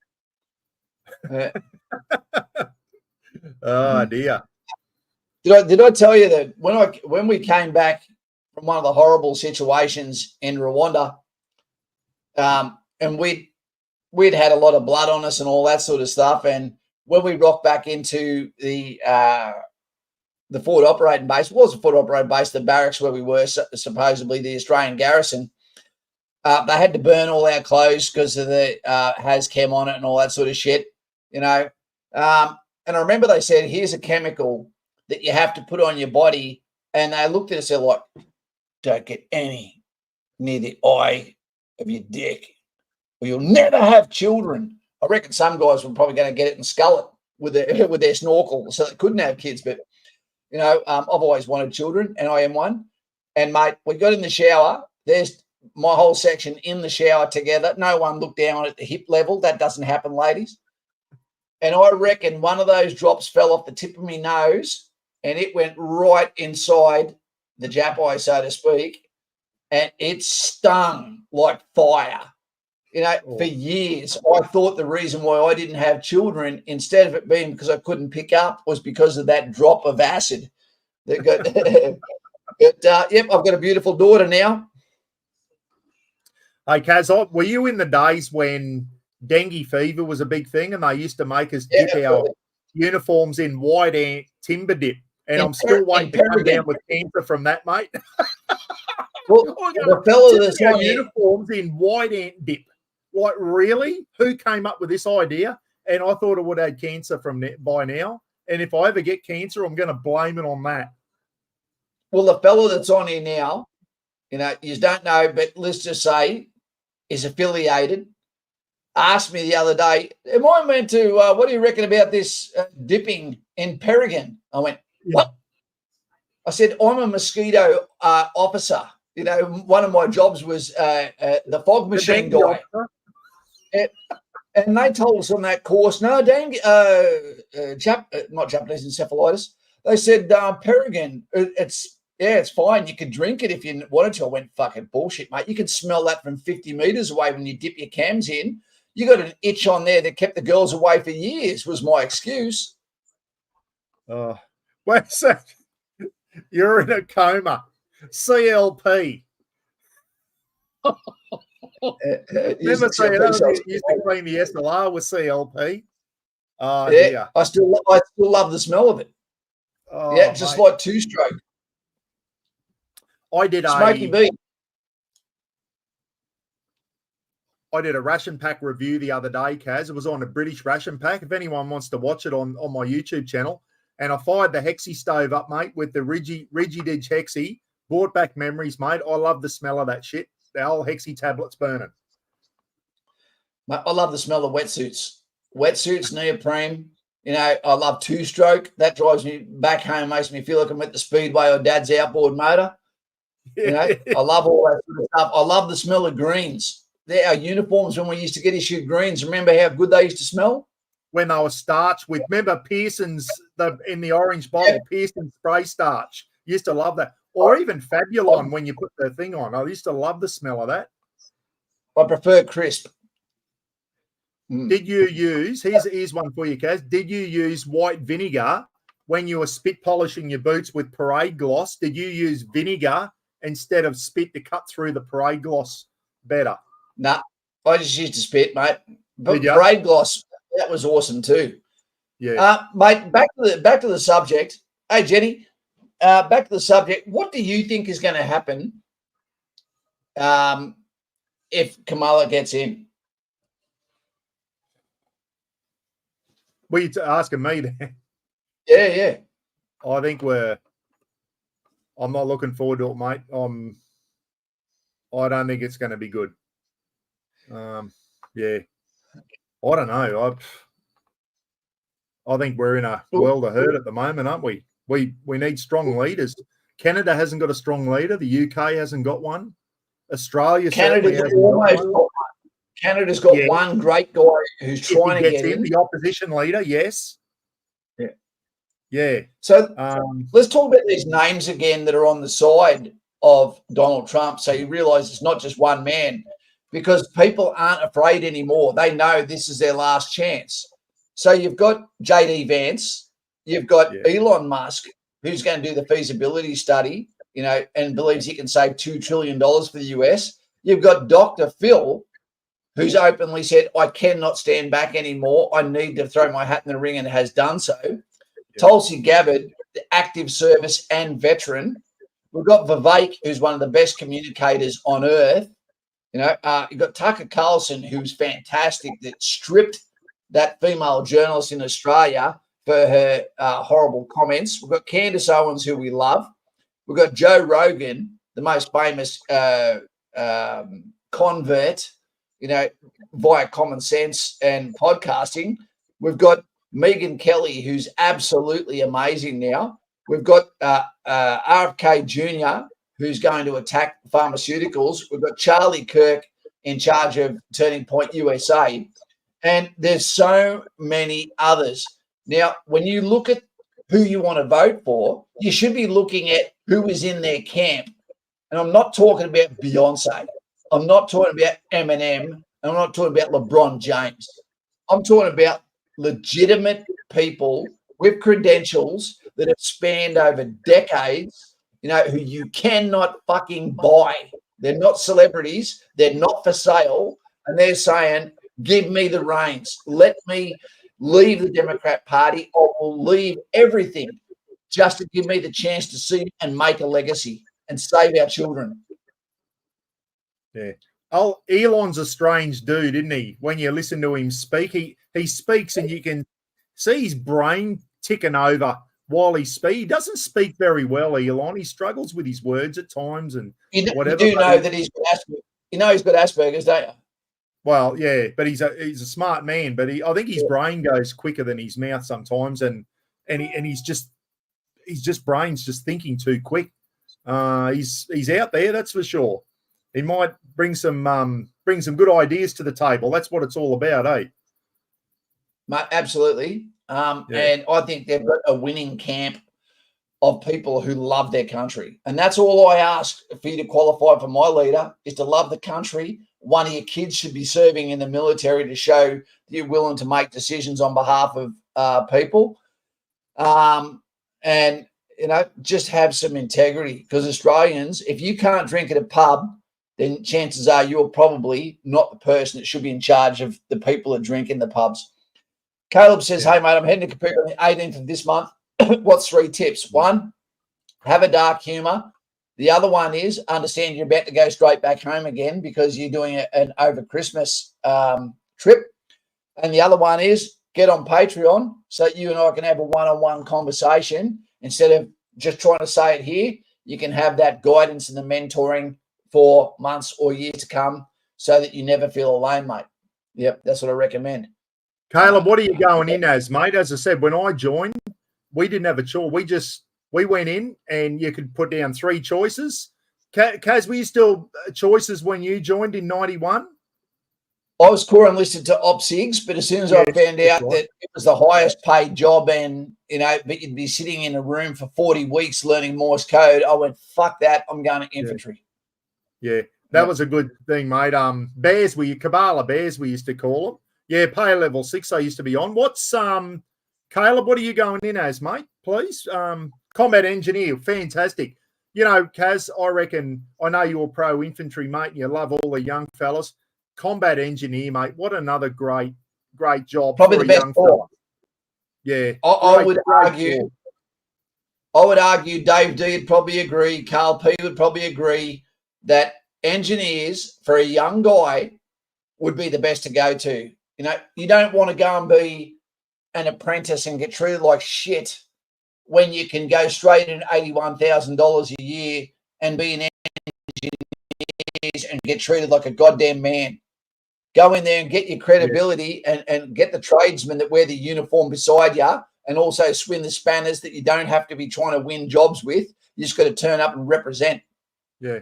Oh, dear. Did I tell you that when we came back from one of the horrible situations in Rwanda, and we'd had a lot of blood on us and all that sort of stuff, and when we rocked back into the forward operating base, it was a forward operating base, the barracks where we were, supposedly the Australian garrison, they had to burn all our clothes because of the HAZChem on it and all that sort of shit, And I remember they said, here's a chemical that you have to put on your body. And they looked at us, they're like, don't get any near the eye of your dick or you'll never have children. I reckon some guys were probably going to get it and scull it with their snorkel so they couldn't have kids. But, I've always wanted children and I am one. And, mate, we got in the shower. There's my whole section in the shower together. No one looked down at the hip level. That doesn't happen, ladies. And I reckon one of those drops fell off the tip of my nose and it went right inside the jap eye, so to speak, and it stung like fire. For years, I thought the reason why I didn't have children, instead of it being because I couldn't pick up, was because of that drop of acid. That got, but, I've got a beautiful daughter now. Hey, Kaz, were you in the days when dengue fever was a big thing and they used to make us dip our uniforms in white ant timber dip? And I'm still waiting to come down with cancer from that, mate. Well, the fella that's on uniforms in white ant dip. Like, really? Who came up with this idea? And I thought it would have had cancer from by now. And if I ever get cancer, I'm going to blame it on that. Well, the fella that's on here now, you don't know, but let's just say is affiliated, asked me the other day, am I meant to, what do you reckon about this dipping in Peregrine? I went, what? I said, I'm a mosquito officer. One of my jobs was the fog machine guy. And they told us on that course, no, dengue, not Japanese encephalitis. They said, Peregrine, it's fine. You could drink it if you wanted to. I went, fucking bullshit, mate. You can smell that from 50 meters away when you dip your cams in. You got an itch on there that kept the girls away for years, was my excuse. Wait a sec. You're in a coma. CLP. Never say it. Used to clean the SLR with CLP. Yeah, I still love the smell of it. Just mate. Like two-stroke. I did Smoky beat. I did a ration pack review the other day, Kaz. It was on a British ration pack. If anyone wants to watch it on my YouTube channel, and I fired the Hexie stove up, mate, with the Rigidage Hexie. Brought back memories, mate. I love the smell of that shit. The old Hexie tablets burning. Mate, I love the smell of wetsuits. Wetsuits, neoprene. You know, I love two-stroke. That drives me back home, makes me feel like I'm at the speedway or dad's outboard motor. You know, I love all that sort of stuff. I love the smell of greens. They're our uniforms when we used to get issued greens. Remember how good they used to smell? When they were starched with, remember Pearson's, in the orange bottle, Pearson spray starch. Used to love that. Or even Fabulon when you put the thing on. I used to love the smell of that. I prefer crisp. Did you use, here's one for you, Kaz. Did you use white vinegar when you were spit polishing your boots with parade gloss? Did you use vinegar instead of spit to cut through the parade gloss better? Nah, I just used to spit, mate. But parade gloss, that was awesome too. Yeah. Mate, back to the subject. Hey, Jenny, back to the subject. What do you think is going to happen if Kamala gets in? Well, you're asking me then. Yeah. I think I'm not looking forward to it, mate. I don't think it's going to be good. Yeah. I don't know. I think we're in a world of hurt at the moment, aren't we? We need strong leaders. Canada hasn't got a strong leader. The UK hasn't got one. Australia certainly hasn't got one. Canada's got one great guy who's trying to get in. The opposition leader, yes. Yeah. So let's talk about these names again that are on the side of Donald Trump, so you realise it's not just one man, because people aren't afraid anymore. They know this is their last chance. So you've got J.D. Vance, you've got Elon Musk, who's going to do the feasibility study, you know, and believes he can save $2 trillion for the US. You've got Dr. Phil, who's openly said, I cannot stand back anymore. I need to throw my hat in the ring, and has done so. Tulsi Gabbard, the active service and veteran. We've got Vivek, who's one of the best communicators on earth. You know, you've got Tucker Carlson, who's fantastic, that stripped that female journalist in Australia for her horrible comments. We've got Candace Owens, who we love. We've got Joe Rogan, the most famous convert, you know, via common sense and podcasting. We've got Megyn Kelly, who's absolutely amazing now. We've got RFK Jr., who's going to attack pharmaceuticals. We've got Charlie Kirk in charge of Turning Point USA. And there's so many others. Now, when you look at who you want to vote for, you should be looking at who is in their camp. And I'm not talking about Beyonce. I'm not talking about Eminem. I'm not talking about LeBron James. I'm talking about legitimate people with credentials that have spanned over decades, you know, who you cannot fucking buy. They're not celebrities. They're not for sale. And they're saying, give me the reins. Let me leave the Democrat Party. I will leave everything just to give me the chance to see and make a legacy and save our children. Yeah. Oh, Elon's a strange dude, isn't he? When you listen to him speak, he speaks and you can see his brain ticking over while he speaks. He doesn't speak very well, Elon. He struggles with his words at times and whatever. You do know that he's got Asperger's. You know he's got Asperger's, don't you? Well, yeah, but he's a smart man. But I think his brain goes quicker than his mouth sometimes, and he's just brain's just thinking too quick. He's out there, that's for sure. He might bring some good ideas to the table. That's what it's all about, eh? Mate, absolutely. And I think they've got a winning camp of people who love their country. And that's all I ask for you to qualify for my leader, is to love the country. One of your kids should be serving in the military to show that you're willing to make decisions on behalf of people. And, you know, just have some integrity, because Australians, if you can't drink at a pub, then chances are you're probably not the person that should be in charge of the people that drink in the pubs. Caleb says, hey, mate, I'm heading to Capuca on the 18th of this month. What's 3 tips? 1, have a dark humour. The other one is understand you're about to go straight back home again because you're doing an over Christmas trip. And the other one is get on Patreon so that you and I can have a one-on-one conversation instead of just trying to say it here. You can have that guidance and the mentoring for months or years to come so that you never feel alone, mate. Yep, that's what I recommend. Caleb, what are you going in as, mate? As I said, when I joined, we didn't have a choice. We went in and you could put down 3 choices. Kaz, were you still choices when you joined in 91? I was core enlisted to OPSIGs, but as soon as I found out that it was the highest paid job and, but you'd be sitting in a room for 40 weeks learning Morse code, I went, fuck that, I'm going to infantry. Yeah, that was a good thing, mate. Bears, Kabbalah Bears, we used to call them. Yeah, pay level 6 I used to be on. What's, Caleb, what are you going in as, mate, please? Combat engineer, fantastic. You know, Kaz, I reckon, I know you're pro infantry, mate, and you love all the young fellas. Combat engineer, mate, what another great job. Probably for the best young fella. Yeah. I would argue Dave D would probably agree, Carl P would probably agree that engineers for a young guy would be the best to go to. You know, you don't want to go and be an apprentice and get treated like shit when you can go straight in $81,000 a year and be an engineer and get treated like a goddamn man. Go in there and get your credibility and get the tradesmen that wear the uniform beside you and also swing the spanners that you don't have to be trying to win jobs with. You just got to turn up and represent. Yeah.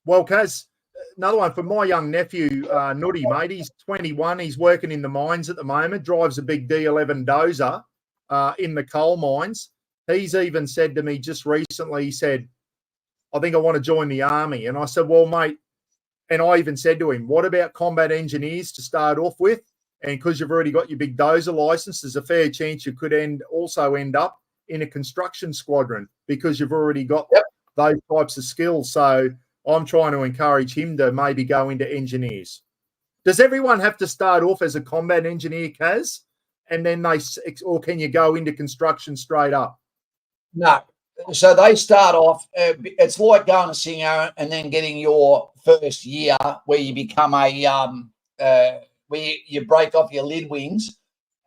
Well, Kaz, another one for my young nephew, Nutty, mate. He's 21. He's working in the mines at the moment, drives a big D11 dozer in the coal mines. He's even said to me just recently, he said, I think I want to join the army. And I said, well, mate, and I even said to him, what about combat engineers to start off with? And because you've already got your big dozer license, there's a fair chance you could also end up in a construction squadron because you've already got those types of skills. So I'm trying to encourage him to maybe go into engineers. Does everyone have to start off as a combat engineer, Kaz? And then or can you go into construction straight up? No. So they start off, it's like going to Singer and then getting your first year where you become where you break off your lid wings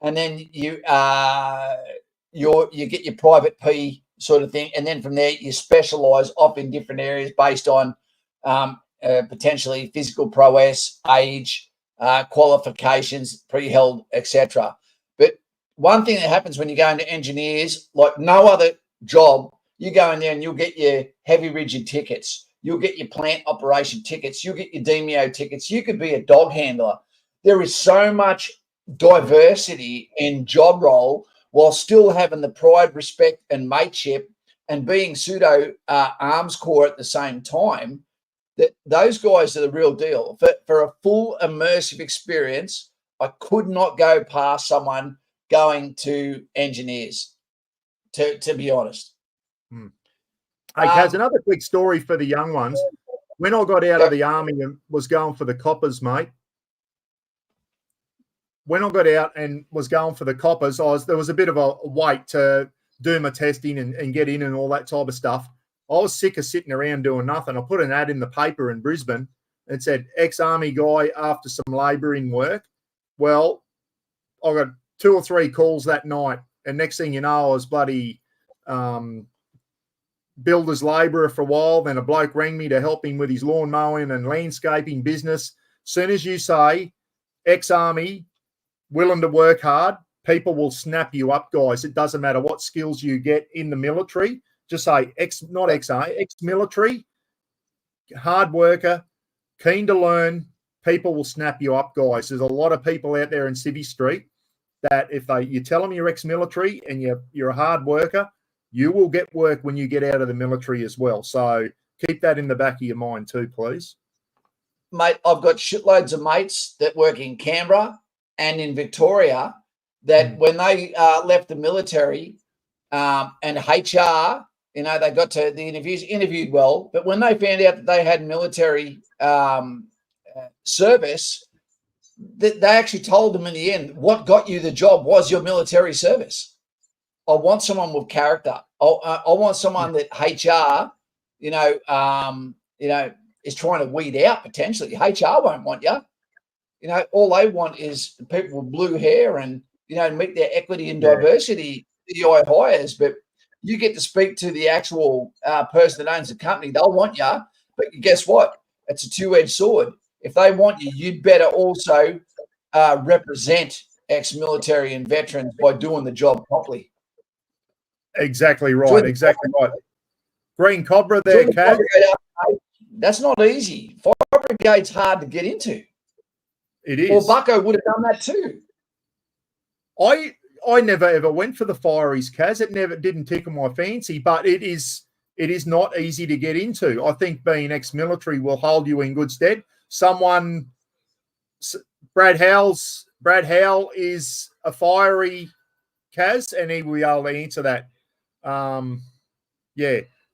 and then you get your private P sort of thing. And then from there, you specialize off in different areas based on potentially physical prowess, age, qualifications, pre-held, etc. But one thing that happens when you go into engineers, like no other job, you go in there and you'll get your heavy rigid tickets. You'll get your plant operation tickets. You'll get your DMO tickets. You could be a dog handler. There is so much diversity in job role while still having the pride, respect, and mateship and being pseudo arms corps at the same time, that those guys are the real deal. For a full immersive experience, I could not go past someone going to engineers, to be honest. Hey, Kaz, another quick story for the young ones. When I got out of the army and was going for the coppers, mate, when I got out and was going for the coppers, there was a bit of a wait to do my testing and get in and all that type of stuff. I was sick of sitting around doing nothing. I put an ad in the paper in Brisbane and said, ex-army guy after some labouring work. Well, I got 2 or 3 calls that night. And next thing you know, I was bloody builder's labourer for a while. Then a bloke rang me to help him with his lawn mowing and landscaping business. Soon as you say ex-army, willing to work hard, people will snap you up, guys. It doesn't matter what skills you get in the military. Just say not ex-army, ex-military, hard worker, keen to learn. People will snap you up, guys. There's a lot of people out there in Civvy Street that if you tell them you're ex-military and you're a hard worker, you will get work when you get out of the military as well. So keep that in the back of your mind too, please. Mate, I've got shitloads of mates that work in Canberra and in Victoria that when they left the military and HR, they got to the interviews, interviewed well, but when they found out that they had military service, they actually told them in the end, what got you the job was your military service. I want someone with character. I want someone that HR, is trying to weed out potentially. HR won't want you. All they want is people with blue hair and, meet their equity and diversity DEI hires, but you get to speak to the actual person that owns the company. They'll want you, but guess what? It's a two-edged sword. If they want you, you'd better also represent ex-military and veterans by doing the job properly. Exactly right. Exactly right. Green Cobra there, Kaz. That's not easy. Fire brigade's hard to get into. It is. Or Bucko would have done that too. I never ever went for the fireys, Kaz. It never didn't tickle my fancy, but it is not easy to get into. I think being ex-military will hold you in good stead. Brad Howell is a fiery, Kaz, and he will be able to answer that.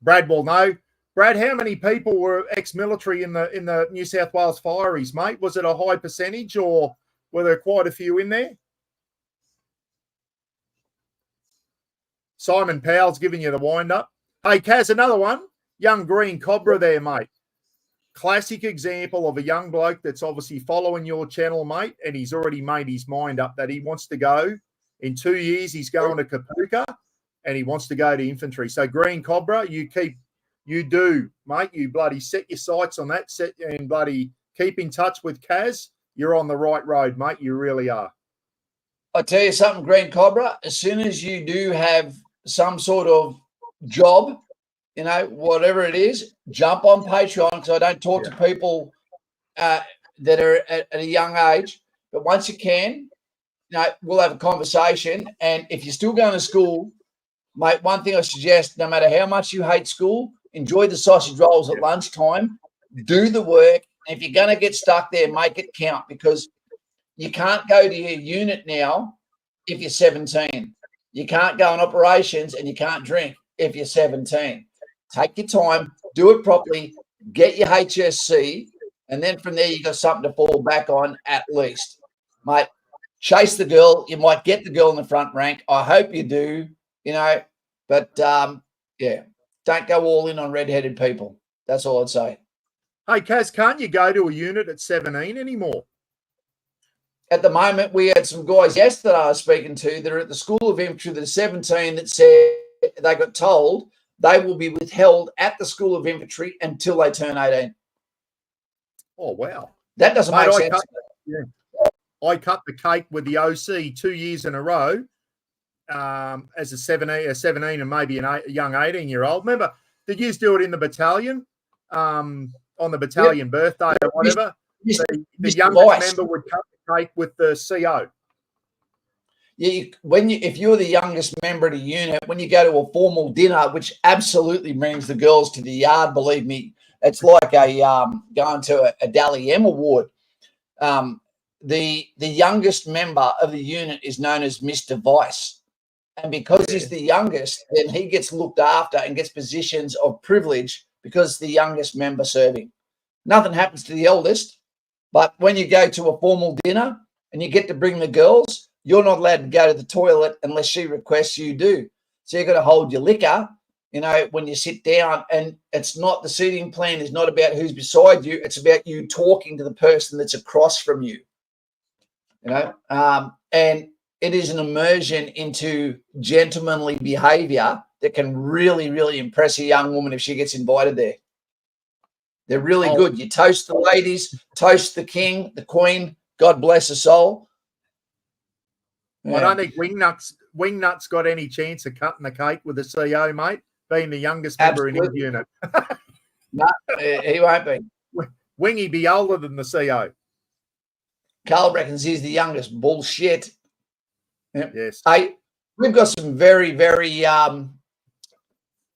Brad will know. Brad, how many people were ex-military in the New South Wales Fireys, mate? Was it a high percentage, or were there quite a few in there? Simon Powell's giving you the wind-up. Hey, Kaz, another one. Young Green Cobra there, mate. Classic example of a young bloke that's obviously following your channel, mate, and he's already made his mind up that he wants to go. In 2 years, he's going to Kapuka, and he wants to go to infantry. So, Green Cobra, you do, mate. You bloody set your sights on that, and bloody keep in touch with Kaz. You're on the right road, mate. You really are. I tell you something, Green Cobra, as soon as you do have some sort of job, whatever it is, jump on Patreon, because I don't talk to people that are at a young age. But once you can, we'll have a conversation. And if you're still going to school, mate, one thing I suggest, no matter how much you hate school, enjoy the sausage rolls at lunchtime, do the work. And if you're going to get stuck there, make it count, because you can't go to your unit now if you're 17. You can't go on operations, and you can't drink if you're 17. Take your time, do it properly, get your HSC, and then from there you got something to fall back on at least. Mate, chase the girl. You might get the girl in the front rank. I hope you do, but don't go all in on red-headed people. That's all I'd say. Hey, Kaz, can't you go to a unit at 17 anymore? At the moment, we had some guys yesterday I was speaking to that are at the School of Infantry that are 17 that said they got told they will be withheld at the School of Infantry until they turn 18. Oh, wow. That doesn't make sense. I cut the cake with the OC 2 years in a row as a 17 and maybe a young 18-year-old. Remember, did you do it in the battalion on the battalion birthday or whatever? The youngest member would cut the cake with the CO. Yeah, if you're the youngest member of the unit, when you go to a formal dinner, which absolutely brings the girls to the yard, believe me, it's like going to a Dally M award. The youngest member of the unit is known as Mr. Vice, and because he's the youngest, then he gets looked after and gets positions of privilege because the youngest member serving. Nothing happens to the eldest, but when you go to a formal dinner and you get to bring the girls, you're not allowed to go to the toilet unless she requests you do. So you've got to hold your liquor, when you sit down, and it's not, the seating plan is not about who's beside you. It's about you talking to the person that's across from you, and it is an immersion into gentlemanly behavior that can really, really impress a young woman if she gets invited there. They're really good. You toast the ladies, toast the king, the queen, God bless her soul. I don't think Wingnut's got any chance of cutting the cake with the CO, mate, being the youngest member in his unit. No, he won't be. Wingy be older than the CO. Carl reckons he's the youngest. Bullshit. Yep. Yes. Hey, we've got some very, very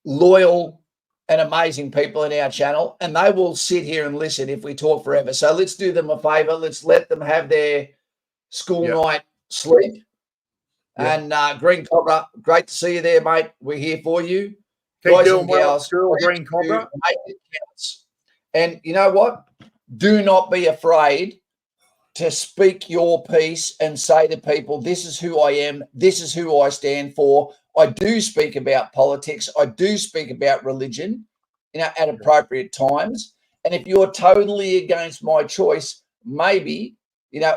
loyal and amazing people in our channel, and they will sit here and listen if we talk forever. So let's do them a favor. Let's let them have their school night sleep. And Green Cobra, great to see you there, mate. We're here for you. Keep Guys doing and well, gals, Green Cobra. Make it counts. And you know what? Do not be afraid to speak your piece and say to people, this is who I am. This is who I stand for. I do speak about politics. I do speak about religion, at appropriate times. And if you're totally against my choice, maybe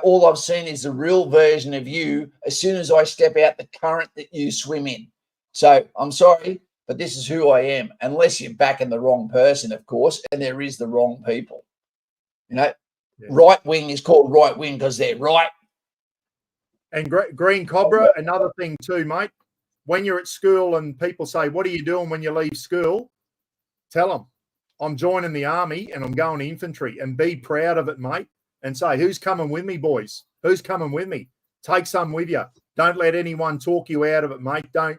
all I've seen is the real version of you as soon as I step out the current that you swim in. So I'm sorry, but this is who I am, unless you're backing the wrong person, of course, and there is the wrong people. Right wing is called right wing because they're right. And Green Cobra, another thing too, mate. When you're at school and people say, what are you doing when you leave school? Tell them, I'm joining the army and I'm going to infantry, and be proud of it, mate. And say, who's coming with me, boys? Who's coming with me? Take some with you. Don't let anyone talk you out of it, mate. Don't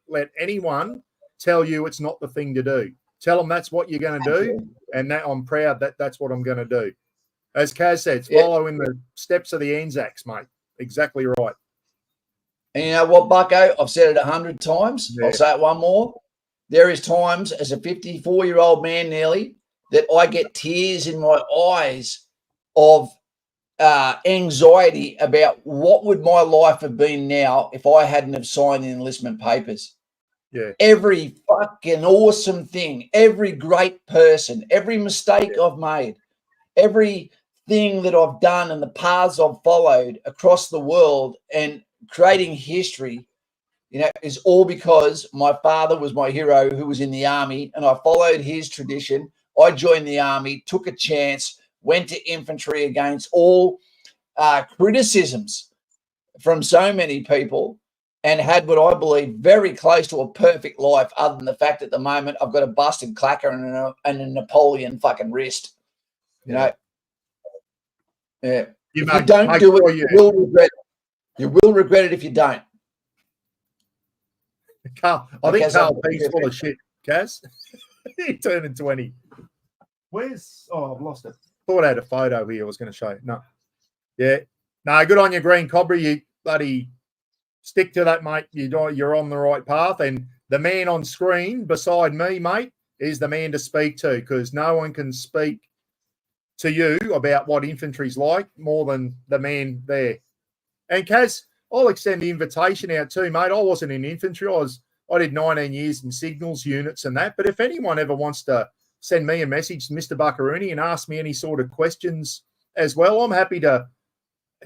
let anyone tell you it's not the thing to do. Tell them that's what you're going to do, and that I'm proud that that's what I'm going to do. As Kaz said, follow in the steps of the Anzacs, mate. Exactly right. And you know what, Bucko? I've said it 100 times. I'll say it one more. There is times as a 54-year-old man nearly that I get tears in my eyes of anxiety about what would my life have been now if I hadn't have signed the enlistment papers. Yeah. Every fucking awesome thing, every great person, every mistake I've made, everything that I've done and the paths I've followed across the world and creating history, is all because my father was my hero who was in the army, and I followed his tradition. I joined the army, took a chance, went to infantry against all criticisms from so many people, and had what I believe very close to a perfect life, other than the fact at the moment I've got a busted clacker and a Napoleon fucking wrist. Yeah. If you don't do it, you will regret it. You will regret it if you don't. Carl, I think Carl P's full of shit, Kaz. He turned 20. I've lost it. Thought I had a photo here I was going to show you. No. Yeah. No, good on you, Green Cobra. You bloody stick to that, mate. You're on the right path. And the man on screen beside me, mate, is the man to speak to, because no one can speak to you about what infantry's like more than the man there. And Kaz, I'll extend the invitation out too, mate. I wasn't in infantry. I did 19 years in signals units and that. But if anyone ever wants to send me a message, Mr. Buckaroony, and ask me any sort of questions as well, I'm happy to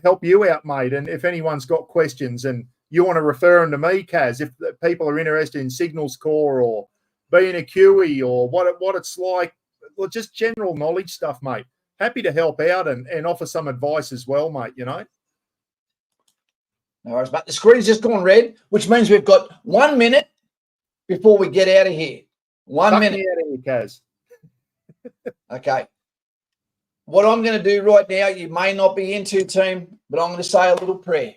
help you out, mate. And if anyone's got questions and you want to refer them to me, Kaz, if people are interested in Signals Corps or being a QE or what it's like, well, just general knowledge stuff, mate. Happy to help out and offer some advice as well, mate, No worries, but the screen's just gone red, which means we've got 1 minute before we get out of here. 1 minute. Out of here, Kaz. Okay. What I'm going to do right now, you may not be into, team, but I'm going to say a little prayer.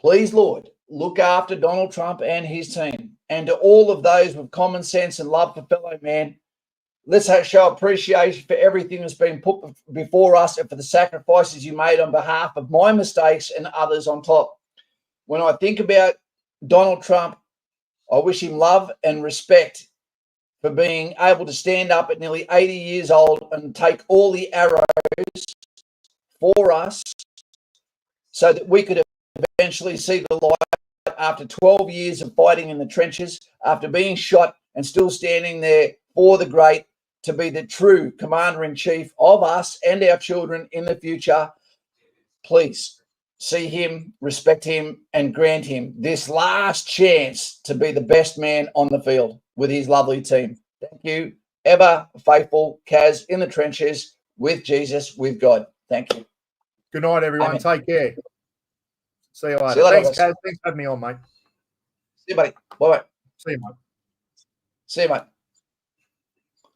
Please, Lord, look after Donald Trump and his team, and to all of those with common sense and love for fellow man. Let's show appreciation for everything that's been put before us and for the sacrifices you made on behalf of my mistakes and others on top. When I think about Donald Trump, I wish him love and respect for being able to stand up at nearly 80 years old and take all the arrows for us so that we could eventually see the light after 12 years of fighting in the trenches, after being shot and still standing there for the great, to be the true commander-in-chief of us and our children in the future. Please see him, respect him, and grant him this last chance to be the best man on the field with his lovely team. Thank you. Ever faithful Kaz in the trenches with Jesus, with God. Thank you. Good night, everyone. Amen. Take care. See you later. See you later, Thanks, Kaz. Thanks for having me on, mate. See you, buddy. Bye-bye. See you, mate. See you, mate.